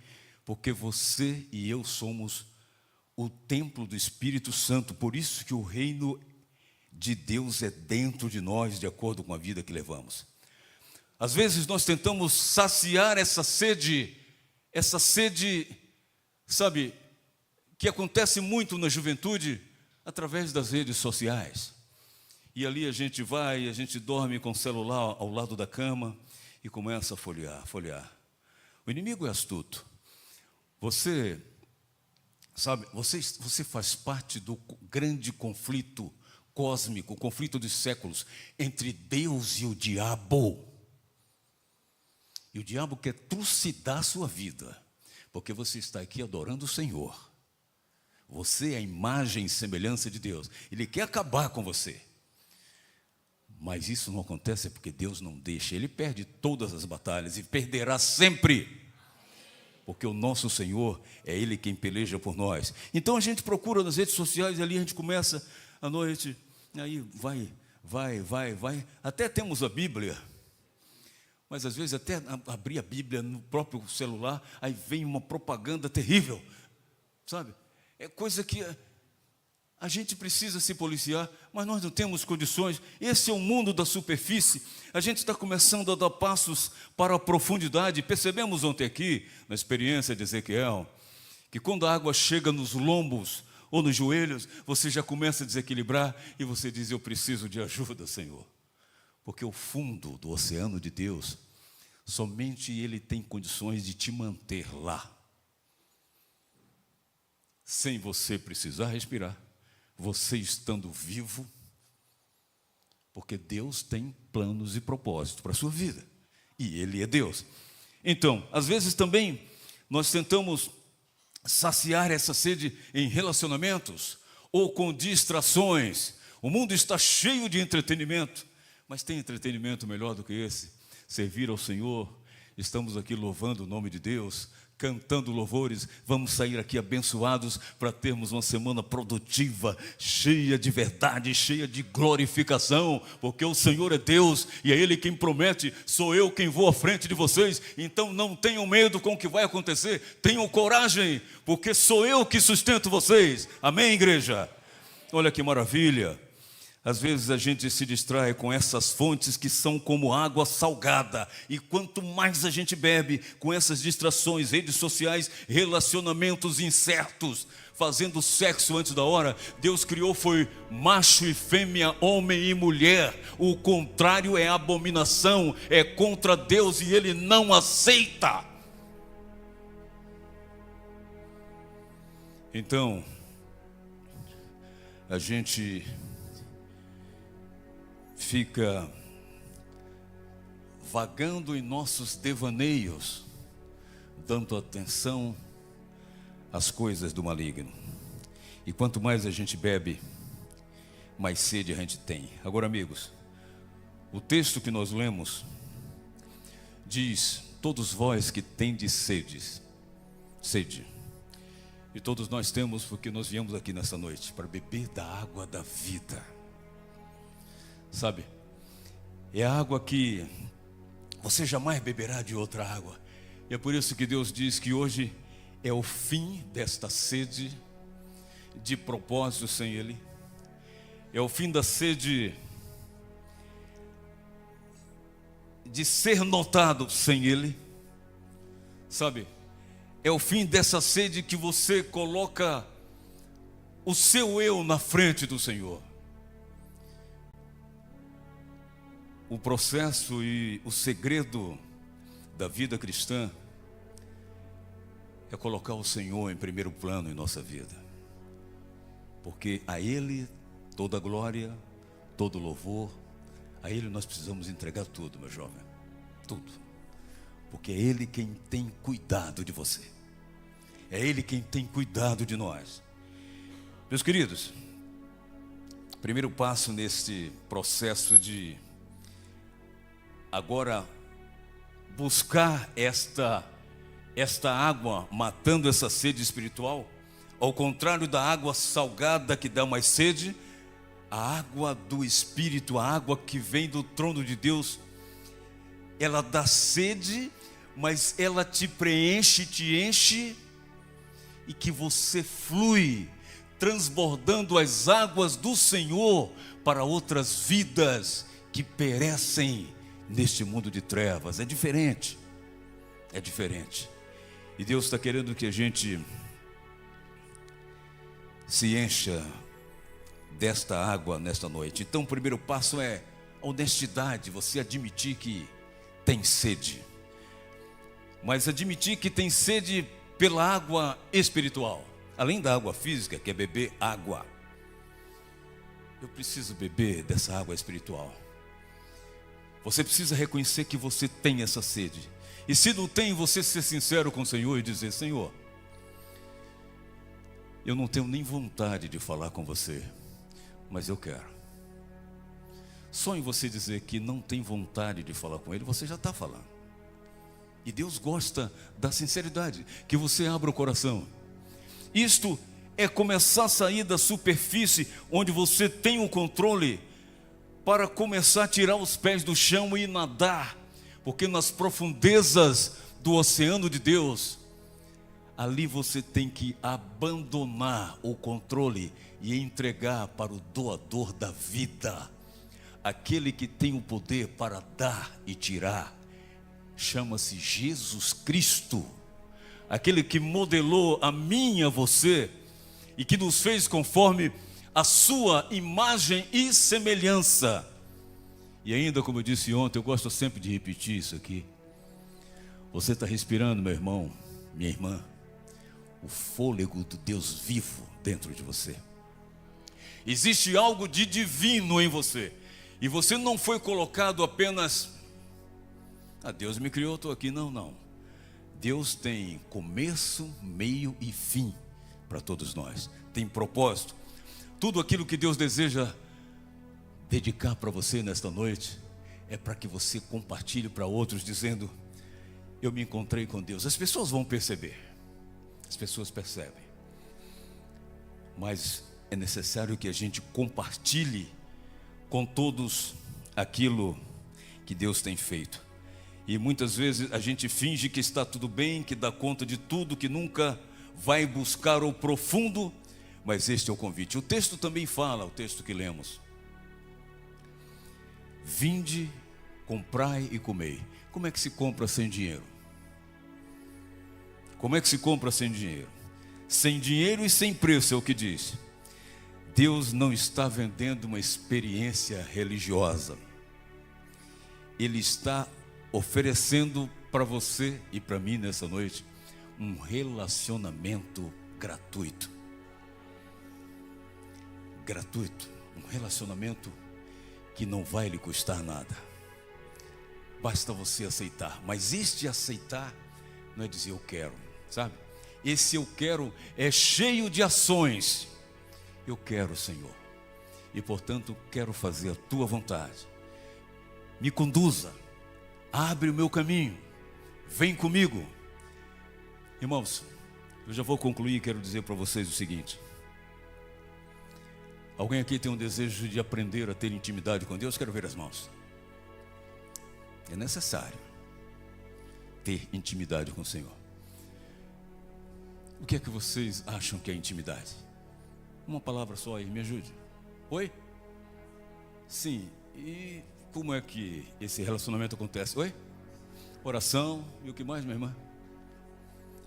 porque você e eu somos o templo do Espírito Santo, por isso que o reino de Deus é dentro de nós, de acordo com a vida que levamos. Às vezes nós tentamos saciar essa sede, sabe, que acontece muito na juventude, através das redes sociais. E ali a gente dorme com o celular ao lado da cama e começa a folhear. O inimigo é astuto. Você faz parte do grande conflito cósmico, o conflito dos séculos entre Deus e o diabo. E o diabo quer trucidar a sua vida, porque você está aqui adorando o Senhor. Você é a imagem e semelhança de Deus. Ele quer acabar com você. Mas isso não acontece porque Deus não deixa. Ele perde todas as batalhas e perderá sempre. Porque o nosso Senhor é Ele quem peleja por nós. Então a gente procura nas redes sociais, ali a gente começa à noite, aí vai. Até temos a Bíblia. Mas às vezes até abrir a Bíblia no próprio celular, aí vem uma propaganda terrível. Sabe? É coisa que a gente precisa se policiar, mas nós não temos condições. Esse é o mundo da superfície. A gente está começando a dar passos para a profundidade. Percebemos ontem aqui, na experiência de Ezequiel, que quando a água chega nos lombos ou nos joelhos, você já começa a desequilibrar e você diz, eu preciso de ajuda, Senhor. Porque o fundo do oceano de Deus, somente Ele tem condições de te manter lá. Sem você precisar respirar, você estando vivo, porque Deus tem planos e propósitos para a sua vida, e Ele é Deus. Então, às vezes também nós tentamos saciar essa sede em relacionamentos ou com distrações. O mundo está cheio de entretenimento, mas tem entretenimento melhor do que esse? Servir ao Senhor. Estamos aqui louvando o nome de Deus, cantando louvores. Vamos sair aqui abençoados para termos uma semana produtiva, cheia de verdade, cheia de glorificação, porque o Senhor é Deus e é Ele quem promete. Sou eu quem vou à frente de vocês, então não tenham medo com o que vai acontecer, tenham coragem, porque sou eu que sustento vocês. Amém, igreja? Olha que maravilha. Às vezes a gente se distrai com essas fontes que são como água salgada. E quanto mais a gente bebe com essas distrações, redes sociais, relacionamentos incertos, fazendo sexo antes da hora. Deus criou foi macho e fêmea, homem e mulher. O contrário é abominação, é contra Deus e Ele não aceita. Então, a gente fica vagando em nossos devaneios, dando atenção às coisas do maligno. E quanto mais a gente bebe, mais sede a gente tem. Agora, amigos, o texto que nós lemos diz: todos vós que tendes sede, e todos nós temos, porque nós viemos aqui nessa noite para beber da água da vida. Sabe, é a água que você jamais beberá de outra água. E é por isso que Deus diz que hoje é o fim desta sede de propósito sem Ele. É o fim da sede de ser notado sem Ele. Sabe, é o fim dessa sede que você coloca o seu eu na frente do Senhor. O processo e o segredo da vida cristã é colocar o Senhor em primeiro plano em nossa vida, porque a Ele toda a glória, todo o louvor, a Ele nós precisamos entregar tudo, meu jovem, tudo, porque é Ele quem tem cuidado de você, é Ele quem tem cuidado de nós. Meus queridos, primeiro passo nesse processo de agora buscar esta água, matando essa sede espiritual, ao contrário da água salgada que dá mais sede, a água do Espírito, a água que vem do trono de Deus, ela dá sede, mas ela te preenche, te enche, e que você flui, transbordando as águas do Senhor para outras vidas que perecem neste mundo de trevas. É diferente, e Deus está querendo que a gente se encha desta água nesta noite. Então o primeiro passo é a honestidade, você admitir que tem sede, mas admitir que tem sede pela água espiritual, além da água física, que é beber água. Eu preciso beber dessa água espiritual. Você precisa reconhecer que você tem essa sede. E se não tem, você ser sincero com o Senhor e dizer: Senhor, eu não tenho nem vontade de falar com você, mas eu quero. Só em você dizer que não tem vontade de falar com Ele, você já está falando. E Deus gosta da sinceridade, que você abra o coração. Isto é começar a sair da superfície, onde você tem o controle, para começar a tirar os pés do chão e nadar, porque nas profundezas do oceano de Deus, ali você tem que abandonar o controle e entregar para o doador da vida, aquele que tem o poder para dar e tirar. Chama-se Jesus Cristo, aquele que modelou a mim e a você, e que nos fez conforme a sua imagem e semelhança. E ainda, como eu disse ontem, eu gosto sempre de repetir isso aqui: você está respirando, meu irmão, minha irmã, o fôlego do Deus vivo dentro de você. Existe algo de divino em você. E você não foi colocado apenas, Deus me criou, estou aqui. Não, não. Deus tem começo, meio e fim para todos nós. Tem propósito. Tudo aquilo que Deus deseja dedicar para você nesta noite é para que você compartilhe para outros, dizendo: eu me encontrei com Deus. As pessoas vão perceber. As pessoas percebem. Mas é necessário que a gente compartilhe com todos aquilo que Deus tem feito. E muitas vezes a gente finge que está tudo bem, que dá conta de tudo, que nunca vai buscar o profundo, mas este é o convite. O texto também fala, o texto que lemos: vinde, comprai e comei. Como é que se compra sem dinheiro? Como é que se compra sem dinheiro? Sem dinheiro e sem preço, é o que diz. Deus não está vendendo uma experiência religiosa. Ele está oferecendo para você e para mim nessa noite um relacionamento gratuito. Gratuito. Um relacionamento que não vai lhe custar nada. Basta você aceitar. Mas este aceitar não é dizer eu quero, sabe? Esse eu quero é cheio de ações. Eu quero, Senhor, e portanto quero fazer a tua vontade. Me conduza, abre o meu caminho, vem comigo. Irmãos, eu já vou concluir e quero dizer para vocês o seguinte: alguém aqui tem um desejo de aprender a ter intimidade com Deus? Quero ver as mãos. É necessário ter intimidade com o Senhor. O que é que vocês acham que é intimidade? Uma palavra só aí, me ajude. Oi? Sim. E como é que esse relacionamento acontece? Oi? Oração. E o que mais, minha irmã?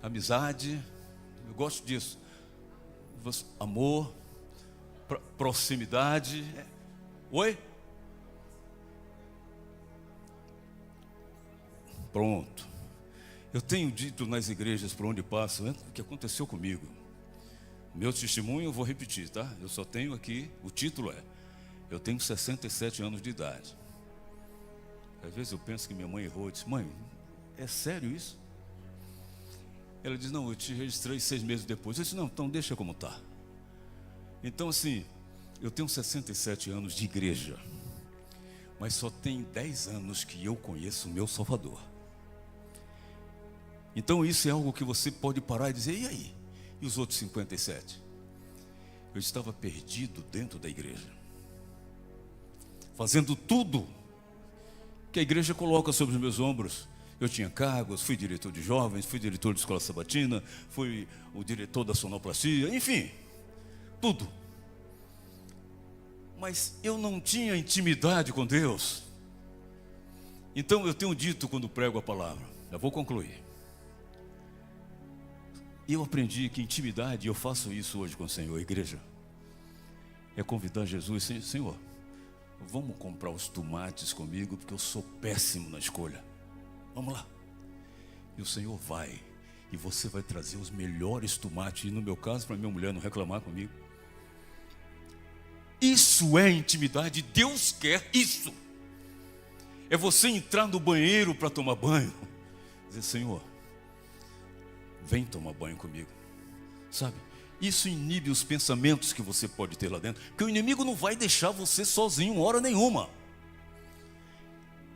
Amizade. Eu gosto disso. Amor. Proximidade. Oi? Pronto. Eu tenho dito nas igrejas por onde passo, né, o que aconteceu comigo. Meu testemunho eu vou repetir, tá? Eu só tenho aqui, o título é: eu tenho 67 anos de idade. Às vezes eu penso que minha mãe errou. Eu disse: mãe, é sério isso? Ela diz: não, eu te registrei 6 meses depois. Eu disse: não, então deixa como está. Então assim, eu tenho 67 anos de igreja, mas só tem 10 anos que eu conheço o meu Salvador. Então isso é algo que você pode parar e dizer: e aí? E os outros 57? Eu estava perdido dentro da igreja, fazendo tudo que a igreja coloca sobre os meus ombros. Eu tinha cargos, fui diretor de jovens, fui diretor de escola sabatina, fui o diretor da sonoplastia, enfim, tudo. Mas eu não tinha intimidade com Deus. Então eu tenho dito quando prego a palavra, eu vou concluir. Eu aprendi que intimidade, eu faço isso hoje com o Senhor, a igreja, é convidar Jesus: Senhor, vamos comprar os tomates comigo, porque eu sou péssimo na escolha. Vamos lá. E o Senhor vai, e você vai trazer os melhores tomates, e no meu caso, para minha mulher não reclamar comigo. Isso é intimidade. Deus quer isso. É você entrar no banheiro para tomar banho, dizer: Senhor, vem tomar banho comigo. Sabe? Isso inibe os pensamentos que você pode ter lá dentro, porque o inimigo não vai deixar você sozinho hora nenhuma.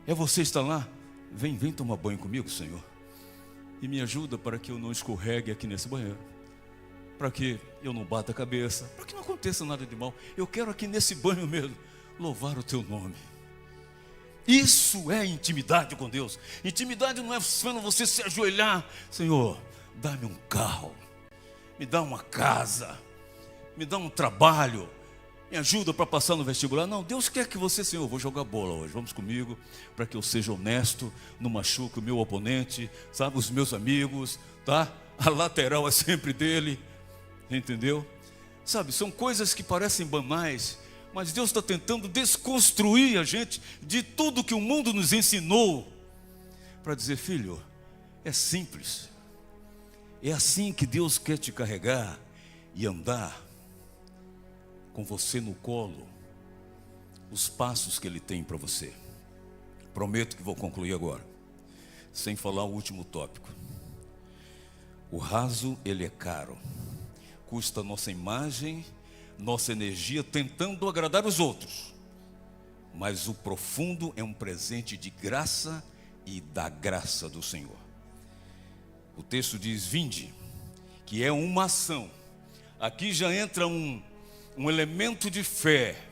É você estar lá: vem tomar banho comigo, Senhor, e me ajuda para que eu não escorregue aqui nesse banheiro, para que eu não bata a cabeça, para que não aconteça nada de mal. Eu quero aqui nesse banho mesmo louvar o teu nome. Isso é intimidade com Deus. Intimidade não é quando você se ajoelhar: Senhor, dá-me um carro, me dá uma casa, me dá um trabalho, me ajuda para passar no vestibular. Não, Deus quer que você: Senhor, vou jogar bola hoje, vamos comigo, para que eu seja honesto, não machuque o meu oponente, sabe, os meus amigos, tá? A lateral é sempre dele, entendeu? Sabe, são coisas que parecem banais, mas Deus está tentando desconstruir a gente de tudo que o mundo nos ensinou, para dizer: filho, é simples. É assim que Deus quer te carregar e andar com você no colo, os passos que Ele tem para você. Prometo que vou concluir agora, sem falar o último tópico. O raso, ele é caro, custa nossa imagem, nossa energia, tentando agradar os outros. Mas o profundo é um presente de graça e da graça do Senhor. O texto diz: vinde, que é uma ação. Aqui já entra um elemento de fé.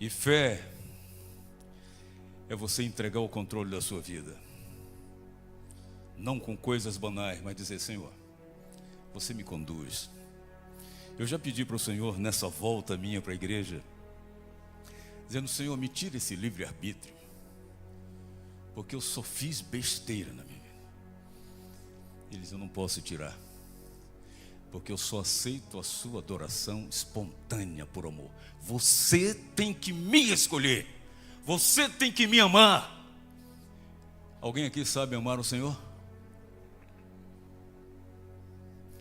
E fé é você entregar o controle da sua vida. Não com coisas banais, mas dizer: Senhor, você me conduz. Eu já pedi para o Senhor, nessa volta minha para a igreja, dizendo: Senhor, me tira esse livre-arbítrio, porque eu só fiz besteira na minha vida. Ele diz: eu não posso tirar, porque eu só aceito a sua adoração espontânea por amor. Você tem que me escolher, você tem que me amar. Alguém aqui sabe amar o Senhor?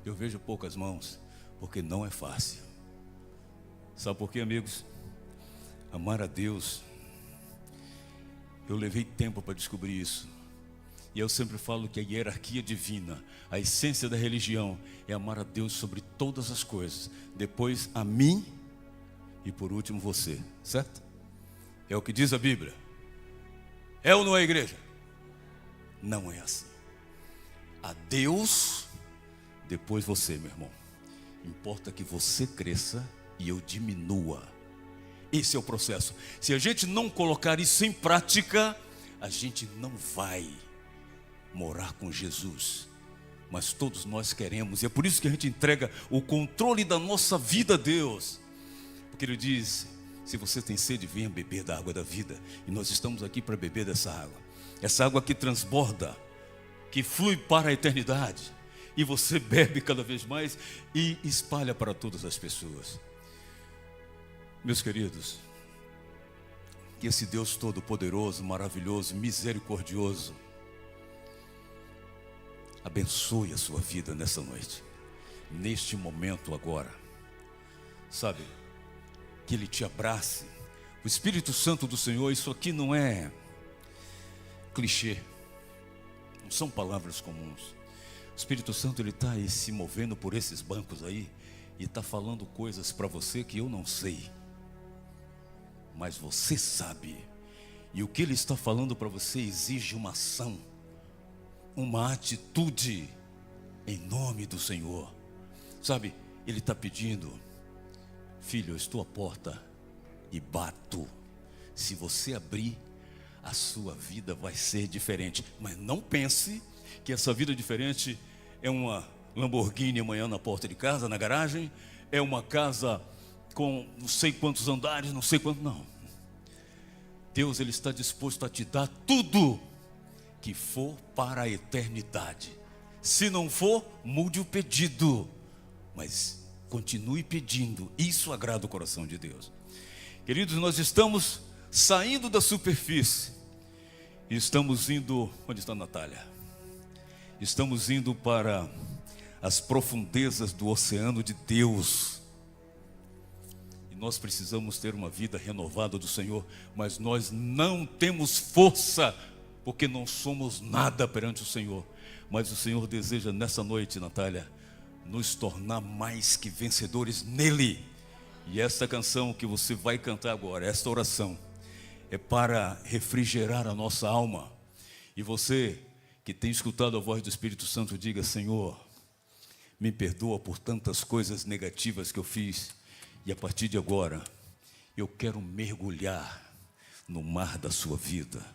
Eu vejo poucas mãos, porque não é fácil. Sabe por quê, amigos? Amar a Deus, eu levei tempo para descobrir isso. E eu sempre falo que a hierarquia divina, a essência da religião, é amar a Deus sobre todas as coisas, depois a mim e por último você, certo? É o que diz a Bíblia. É ou não é, igreja? Não é assim. A Deus, depois você, meu irmão. Importa que você cresça e eu diminua. Esse é o processo. Se a gente não colocar isso em prática, a gente não vai morar com Jesus. Mas todos nós queremos, e é por isso que a gente entrega o controle da nossa vida a Deus. Porque Ele diz: se você tem sede, venha beber da água da vida. E nós estamos aqui para beber dessa água. Essa água que transborda, que flui para a eternidade. E você bebe cada vez mais e espalha para todas as pessoas. Meus queridos, que esse Deus todo-poderoso, maravilhoso, misericordioso, abençoe a sua vida nessa noite, neste momento agora. Sabe, que Ele te abrace. O Espírito Santo do Senhor, isso aqui não é clichê, não são palavras comuns. O Espírito Santo, Ele está aí se movendo por esses bancos aí e está falando coisas para você que eu não sei, mas você sabe. E o que Ele está falando para você exige uma ação, uma atitude em nome do Senhor. Sabe, Ele está pedindo: filho, eu estou à porta e bato. Se você abrir, a sua vida vai ser diferente. Mas não pense que essa vida diferente é uma Lamborghini amanhã na porta de casa, na garagem, é uma casa com não sei quantos andares, não sei quanto, não. Deus, Ele está disposto a te dar tudo que for para a eternidade. Se não for, mude o pedido, mas continue pedindo. Isso agrada o coração de Deus. Queridos, nós estamos saindo da superfície e estamos indo, onde está a Natália? Estamos indo para as profundezas do oceano de Deus. E nós precisamos ter uma vida renovada do Senhor, mas nós não temos força, porque não somos nada perante o Senhor. Mas o Senhor deseja nessa noite, Natália, nos tornar mais que vencedores nele. E esta canção que você vai cantar agora, esta oração, é para refrigerar a nossa alma. E você que tem escutado a voz do Espírito Santo, diga: Senhor, me perdoa por tantas coisas negativas que eu fiz, e a partir de agora eu quero mergulhar no mar da sua vida.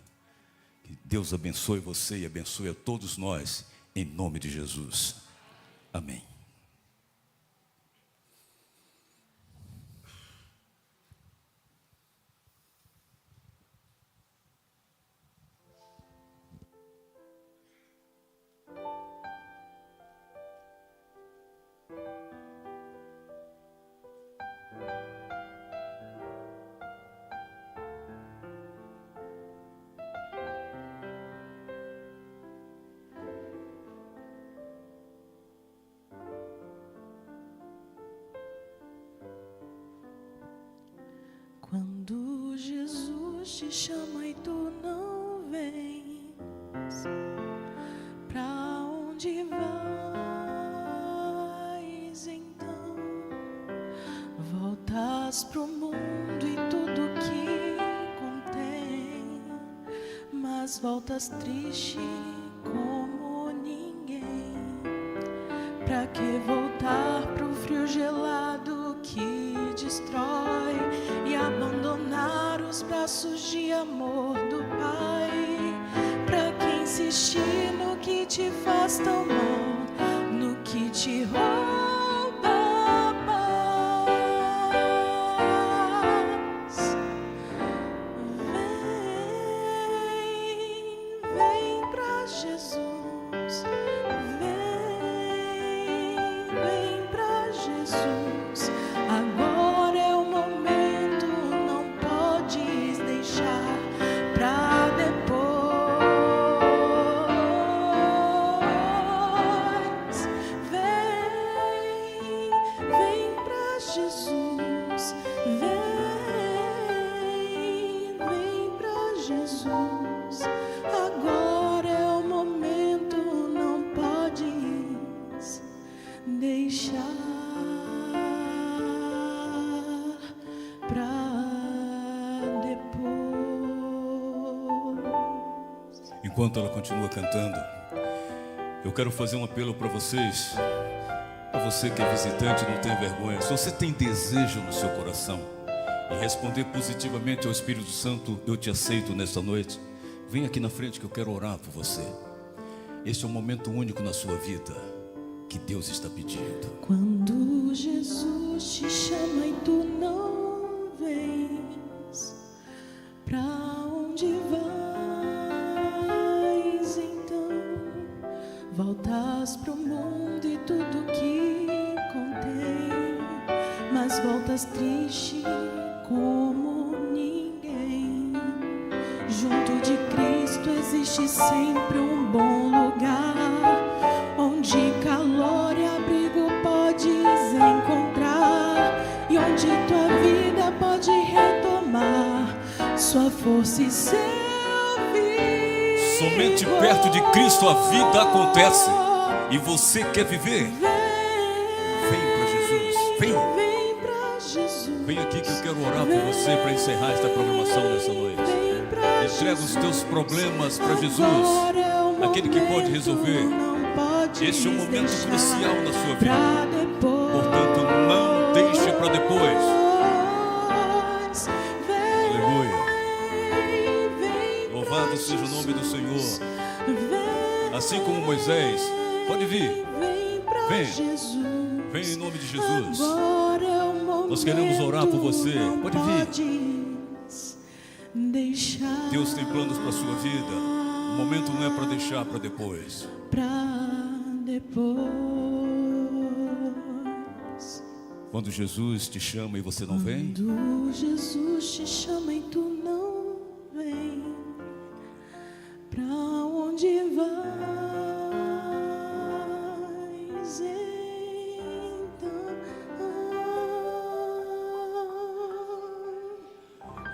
Que Deus abençoe você e abençoe a todos nós, em nome de Jesus. Amém. te chama e tu não vens, pra onde vais então? Voltas pro mundo e tudo que contém, mas voltas triste como ninguém. Pra que voltar pro frio gelado que destrói e abandonar os braços de amor do Pai? Pra que insistir no que te faz tão mal, no que te rouba a paz? Vem pra Jesus, vem pra Jesus. Agora é o momento, não podes deixar pra depois. Vem pra Jesus, vem pra Jesus. Agora é o momento, não podes deixar pra depois. Enquanto ela continua cantando, eu quero fazer um apelo para vocês. Para você que é visitante, não tenha vergonha. Se você tem desejo no seu coração e responder positivamente ao Espírito Santo, eu te aceito nesta noite. Vem aqui na frente que eu quero orar por você. Este é um momento único na sua vida que Deus está pedindo. Quando Jesus te chama e tu não vens, pra onde vais então? Voltas pro mundo e tudo que contém, mas voltas triste como ninguém. Junto de Cristo existe sempre um bom lugar, onde calor e abrigo podes encontrar, e onde tua vida pode retomar sua força e seu vigor. Somente perto de Cristo a vida acontece. E você quer viver? Vem para Jesus. Vem. Vem pra Jesus. Vem aqui que eu quero orar por você para encerrar esta programação nessa noite. Entrega os teus problemas para Jesus, aquele que pode resolver. Este é um momento crucial na sua vida. Portanto, não deixe para depois. Aleluia. Louvado seja o nome do Senhor. Assim como Moisés, pode vir. Vem. Vem em nome de Jesus. Nós queremos orar por você. Pode vir. Deus tem planos para a sua vida. O momento não é para deixar para depois. Quando Jesus te chama e você não vem, quando Jesus te chama e tu não vem, pra onde vais então?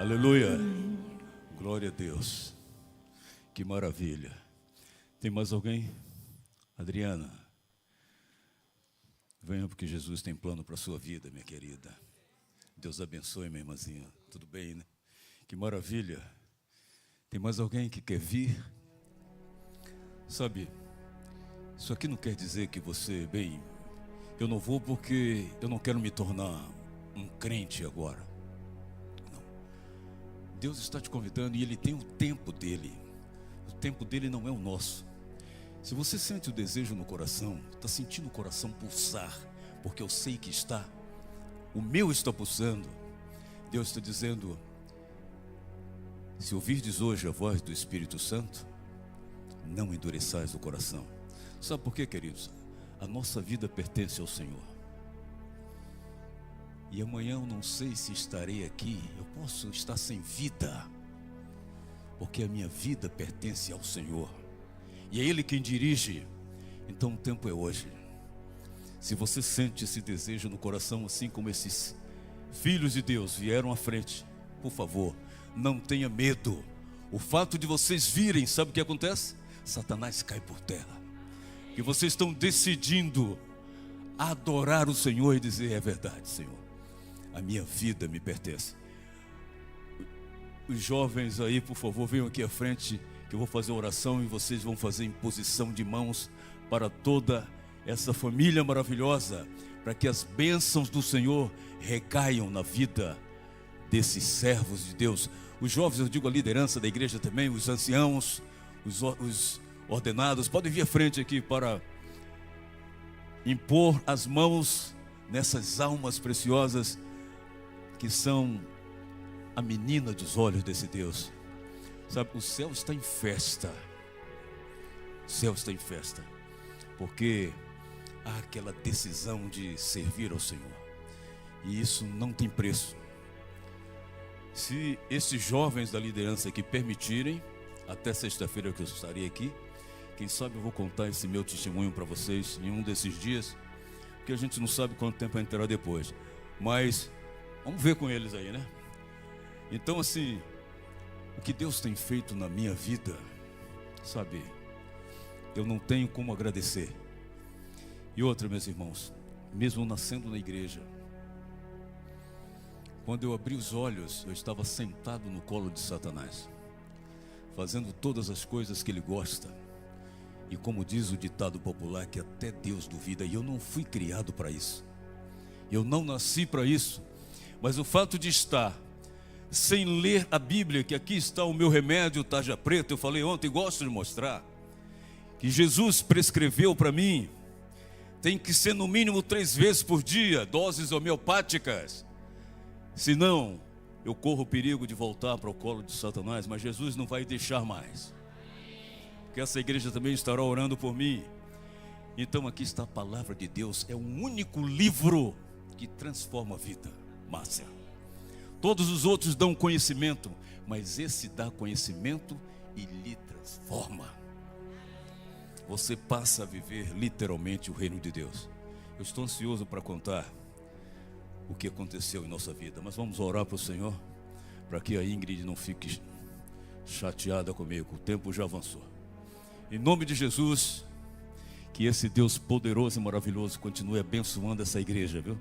aleluia. Glória a Deus. Que maravilha. Tem mais alguém? Adriana, venha porque Jesus tem plano para a sua vida, minha querida. Deus abençoe, minha irmãzinha. Tudo bem, né? Que maravilha. Tem mais alguém que quer vir? Sabe, isso aqui não quer dizer que você, bem, eu não vou porque eu não quero me tornar um crente agora. Não. Deus está te convidando e Ele tem o tempo dele. O tempo dele não é o nosso. Se você sente o desejo no coração, está sentindo o coração pulsar, porque eu sei que está, o meu está pulsando. Deus está dizendo: se ouvirdes hoje a voz do Espírito Santo, não endureçais o coração. Sabe por quê, queridos? A nossa vida pertence ao Senhor. E amanhã eu não sei se estarei aqui, eu posso estar sem vida, porque a minha vida pertence ao Senhor. E é Ele quem dirige. Então o tempo é hoje. Se você sente esse desejo no coração, assim como esses filhos de Deus vieram à frente, por favor, não tenha medo. O fato de vocês virem, sabe o que acontece? Satanás cai por terra. E vocês estão decidindo adorar o Senhor e dizer: é verdade, Senhor, a minha vida me pertence. Os jovens aí, por favor, venham aqui à frente, que eu vou fazer oração e vocês vão fazer imposição de mãos para toda essa família maravilhosa, para que as bênçãos do Senhor recaiam na vida desses servos de Deus. Os jovens, eu digo a liderança da igreja também, os anciãos, os ordenados, podem vir à frente aqui para impor as mãos nessas almas preciosas que são a menina dos olhos desse Deus. Sabe, o céu está em festa. O céu está em festa, porque há aquela decisão de servir ao Senhor, e isso não tem preço. Se esses jovens da liderança aqui permitirem, até sexta-feira que eu estarei aqui, quem sabe eu vou contar esse meu testemunho para vocês em um desses dias, porque a gente não sabe quanto tempo vai entrar depois, mas vamos ver com eles aí, né? Então, assim, o que Deus tem feito na minha vida, sabe, eu não tenho como agradecer. E outra, meus irmãos, mesmo nascendo na igreja, quando eu abri os olhos, eu estava sentado no colo de Satanás, fazendo todas as coisas que ele gosta. E como diz o ditado popular, que até Deus duvida, e eu não fui criado para isso. Eu não nasci para isso. Mas o fato de estar sem ler a Bíblia, que aqui está o meu remédio tarja preta, eu falei ontem, gosto de mostrar, que Jesus prescreveu para mim, tem que ser no mínimo 3 vezes por dia, doses homeopáticas. Senão, eu corro o perigo de voltar para o colo de Satanás, mas Jesus não vai deixar mais. Porque essa igreja também estará orando por mim. Então aqui está a palavra de Deus, é o único livro que transforma a vida, Márcia. Todos os outros dão conhecimento, mas esse dá conhecimento e lhe transforma. Você passa a viver literalmente o reino de Deus. Eu estou ansioso para contar o que aconteceu em nossa vida, mas vamos orar para o Senhor, para que a Ingrid não fique chateada comigo. O tempo já avançou. Em nome de Jesus, que esse Deus poderoso e maravilhoso continue abençoando essa igreja, viu?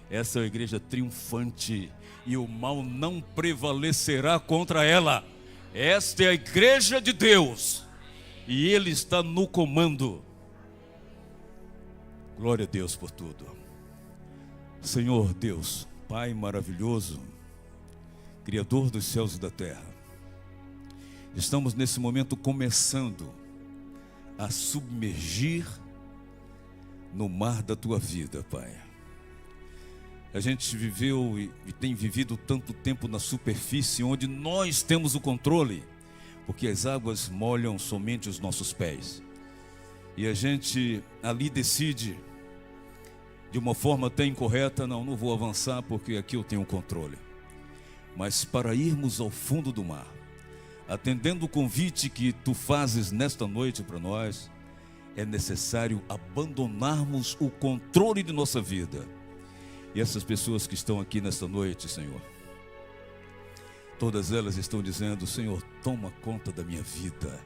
Essa é a igreja triunfante, e o mal não prevalecerá contra ela. Esta é a igreja de Deus, e Ele está no comando. Glória a Deus por tudo. Senhor Deus, Pai maravilhoso, Criador dos céus e da terra, estamos nesse momento começando a submergir no mar da Tua vida, Pai. A gente viveu e tem vivido tanto tempo na superfície, onde nós temos o controle, porque as águas molham somente os nossos pés, e a gente ali decide de uma forma até incorreta: não vou avançar porque aqui eu tenho controle. Mas para irmos ao fundo do mar, atendendo o convite que Tu fazes nesta noite para nós, é necessário abandonarmos o controle de nossa vida. E essas pessoas que estão aqui nesta noite, Senhor, todas elas estão dizendo: Senhor, toma conta da minha vida,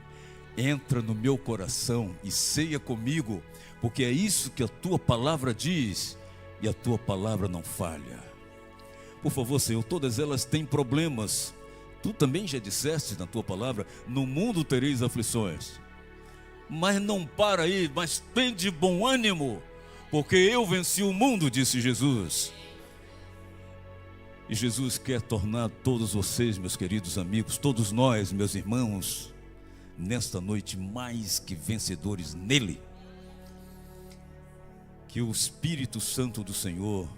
entra no meu coração e ceia comigo, porque é isso que a Tua palavra diz, e a Tua palavra não falha. Por favor, Senhor, todas elas têm problemas. Tu também já disseste na Tua palavra: no mundo tereis aflições. Mas não para aí, mas tem de bom ânimo, porque eu venci o mundo, disse Jesus. E Jesus quer tornar todos vocês, meus queridos amigos, todos nós, meus irmãos, nesta noite mais que vencedores nele. Que o Espírito Santo do Senhor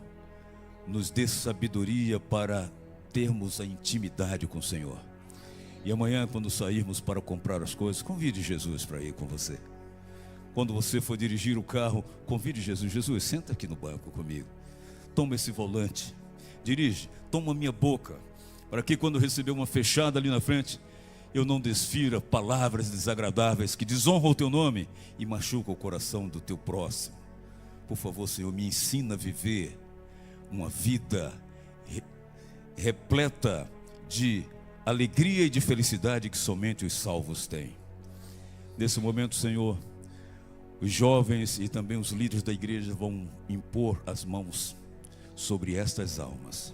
nos dê sabedoria para termos a intimidade com o Senhor. E amanhã, quando sairmos para comprar as coisas, convide Jesus para ir com você. Quando você for dirigir o carro, convide Jesus: Jesus, senta aqui no banco comigo, toma esse volante, dirige, toma a minha boca, para que quando receber uma fechada ali na frente, eu não desfira palavras desagradáveis que desonram o Teu nome e machucam o coração do Teu próximo. Por favor, Senhor, me ensina a viver uma vida repleta de alegria e de felicidade que somente os salvos têm. Nesse momento, Senhor, os jovens e também os líderes da igreja vão impor as mãos sobre estas almas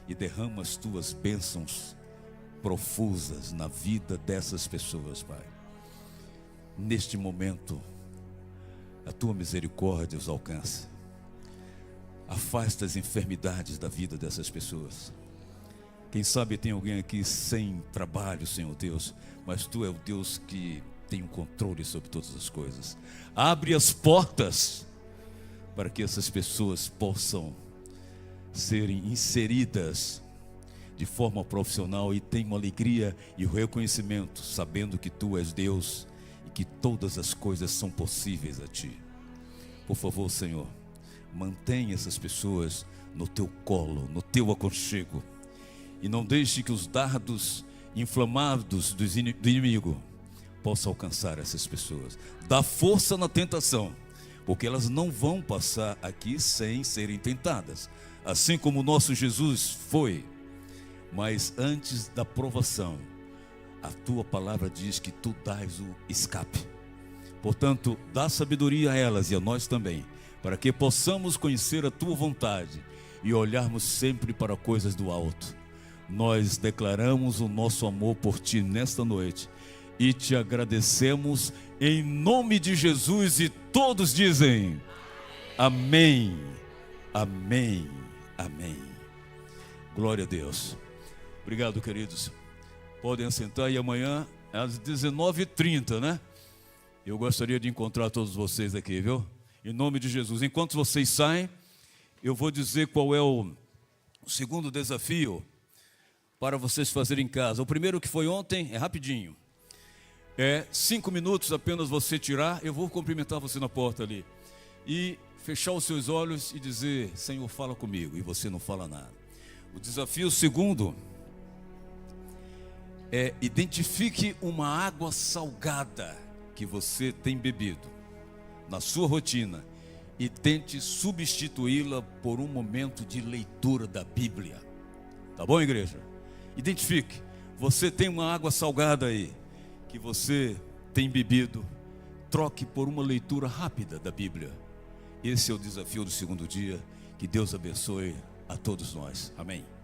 e derrama as tuas bênçãos profusas na vida dessas pessoas, Pai. Neste momento, a tua misericórdia os alcança. Afasta as enfermidades da vida dessas pessoas. Quem sabe tem alguém aqui sem trabalho, Senhor Deus, mas tu é o Deus que tem o controle sobre todas as coisas. Abre as portas para que essas pessoas possam serem inseridas de forma profissional e tenham alegria e o reconhecimento, sabendo que tu és Deus e que todas as coisas são possíveis a ti. Por favor, Senhor, mantenha essas pessoas no teu colo, no teu aconchego, e não deixe que os dardos inflamados do inimigo possam alcançar essas pessoas. Dá força na tentação, porque elas não vão passar aqui sem serem tentadas, assim como o nosso Jesus foi. Mas antes da provação, a tua palavra diz que tu dás o escape. Portanto, dá sabedoria a elas e a nós também, para que possamos conhecer a tua vontade e olharmos sempre para coisas do alto. Nós declaramos o nosso amor por ti nesta noite e te agradecemos em nome de Jesus, e todos dizem amém, amém, amém. Glória a Deus. Obrigado, queridos. Podem assentar, e amanhã às 19h30, né? Eu gostaria de encontrar todos vocês aqui, viu? Em nome de Jesus. Enquanto vocês saem, eu vou dizer qual é o segundo desafio para vocês fazerem em casa. O primeiro, que foi ontem, é rapidinho. É 5 minutos apenas você tirar. Eu vou cumprimentar você na porta ali e fechar os seus olhos e dizer: Senhor, fala comigo. E você não fala nada. O desafio segundo é: identifique uma água salgada que você tem bebido na sua rotina e tente substituí-la por um momento de leitura da Bíblia. Tá bom, igreja? Identifique. Você tem uma água salgada aí que você tem bebido, troque por uma leitura rápida da Bíblia. Esse é o desafio do segundo dia. Que Deus abençoe a todos nós. Amém.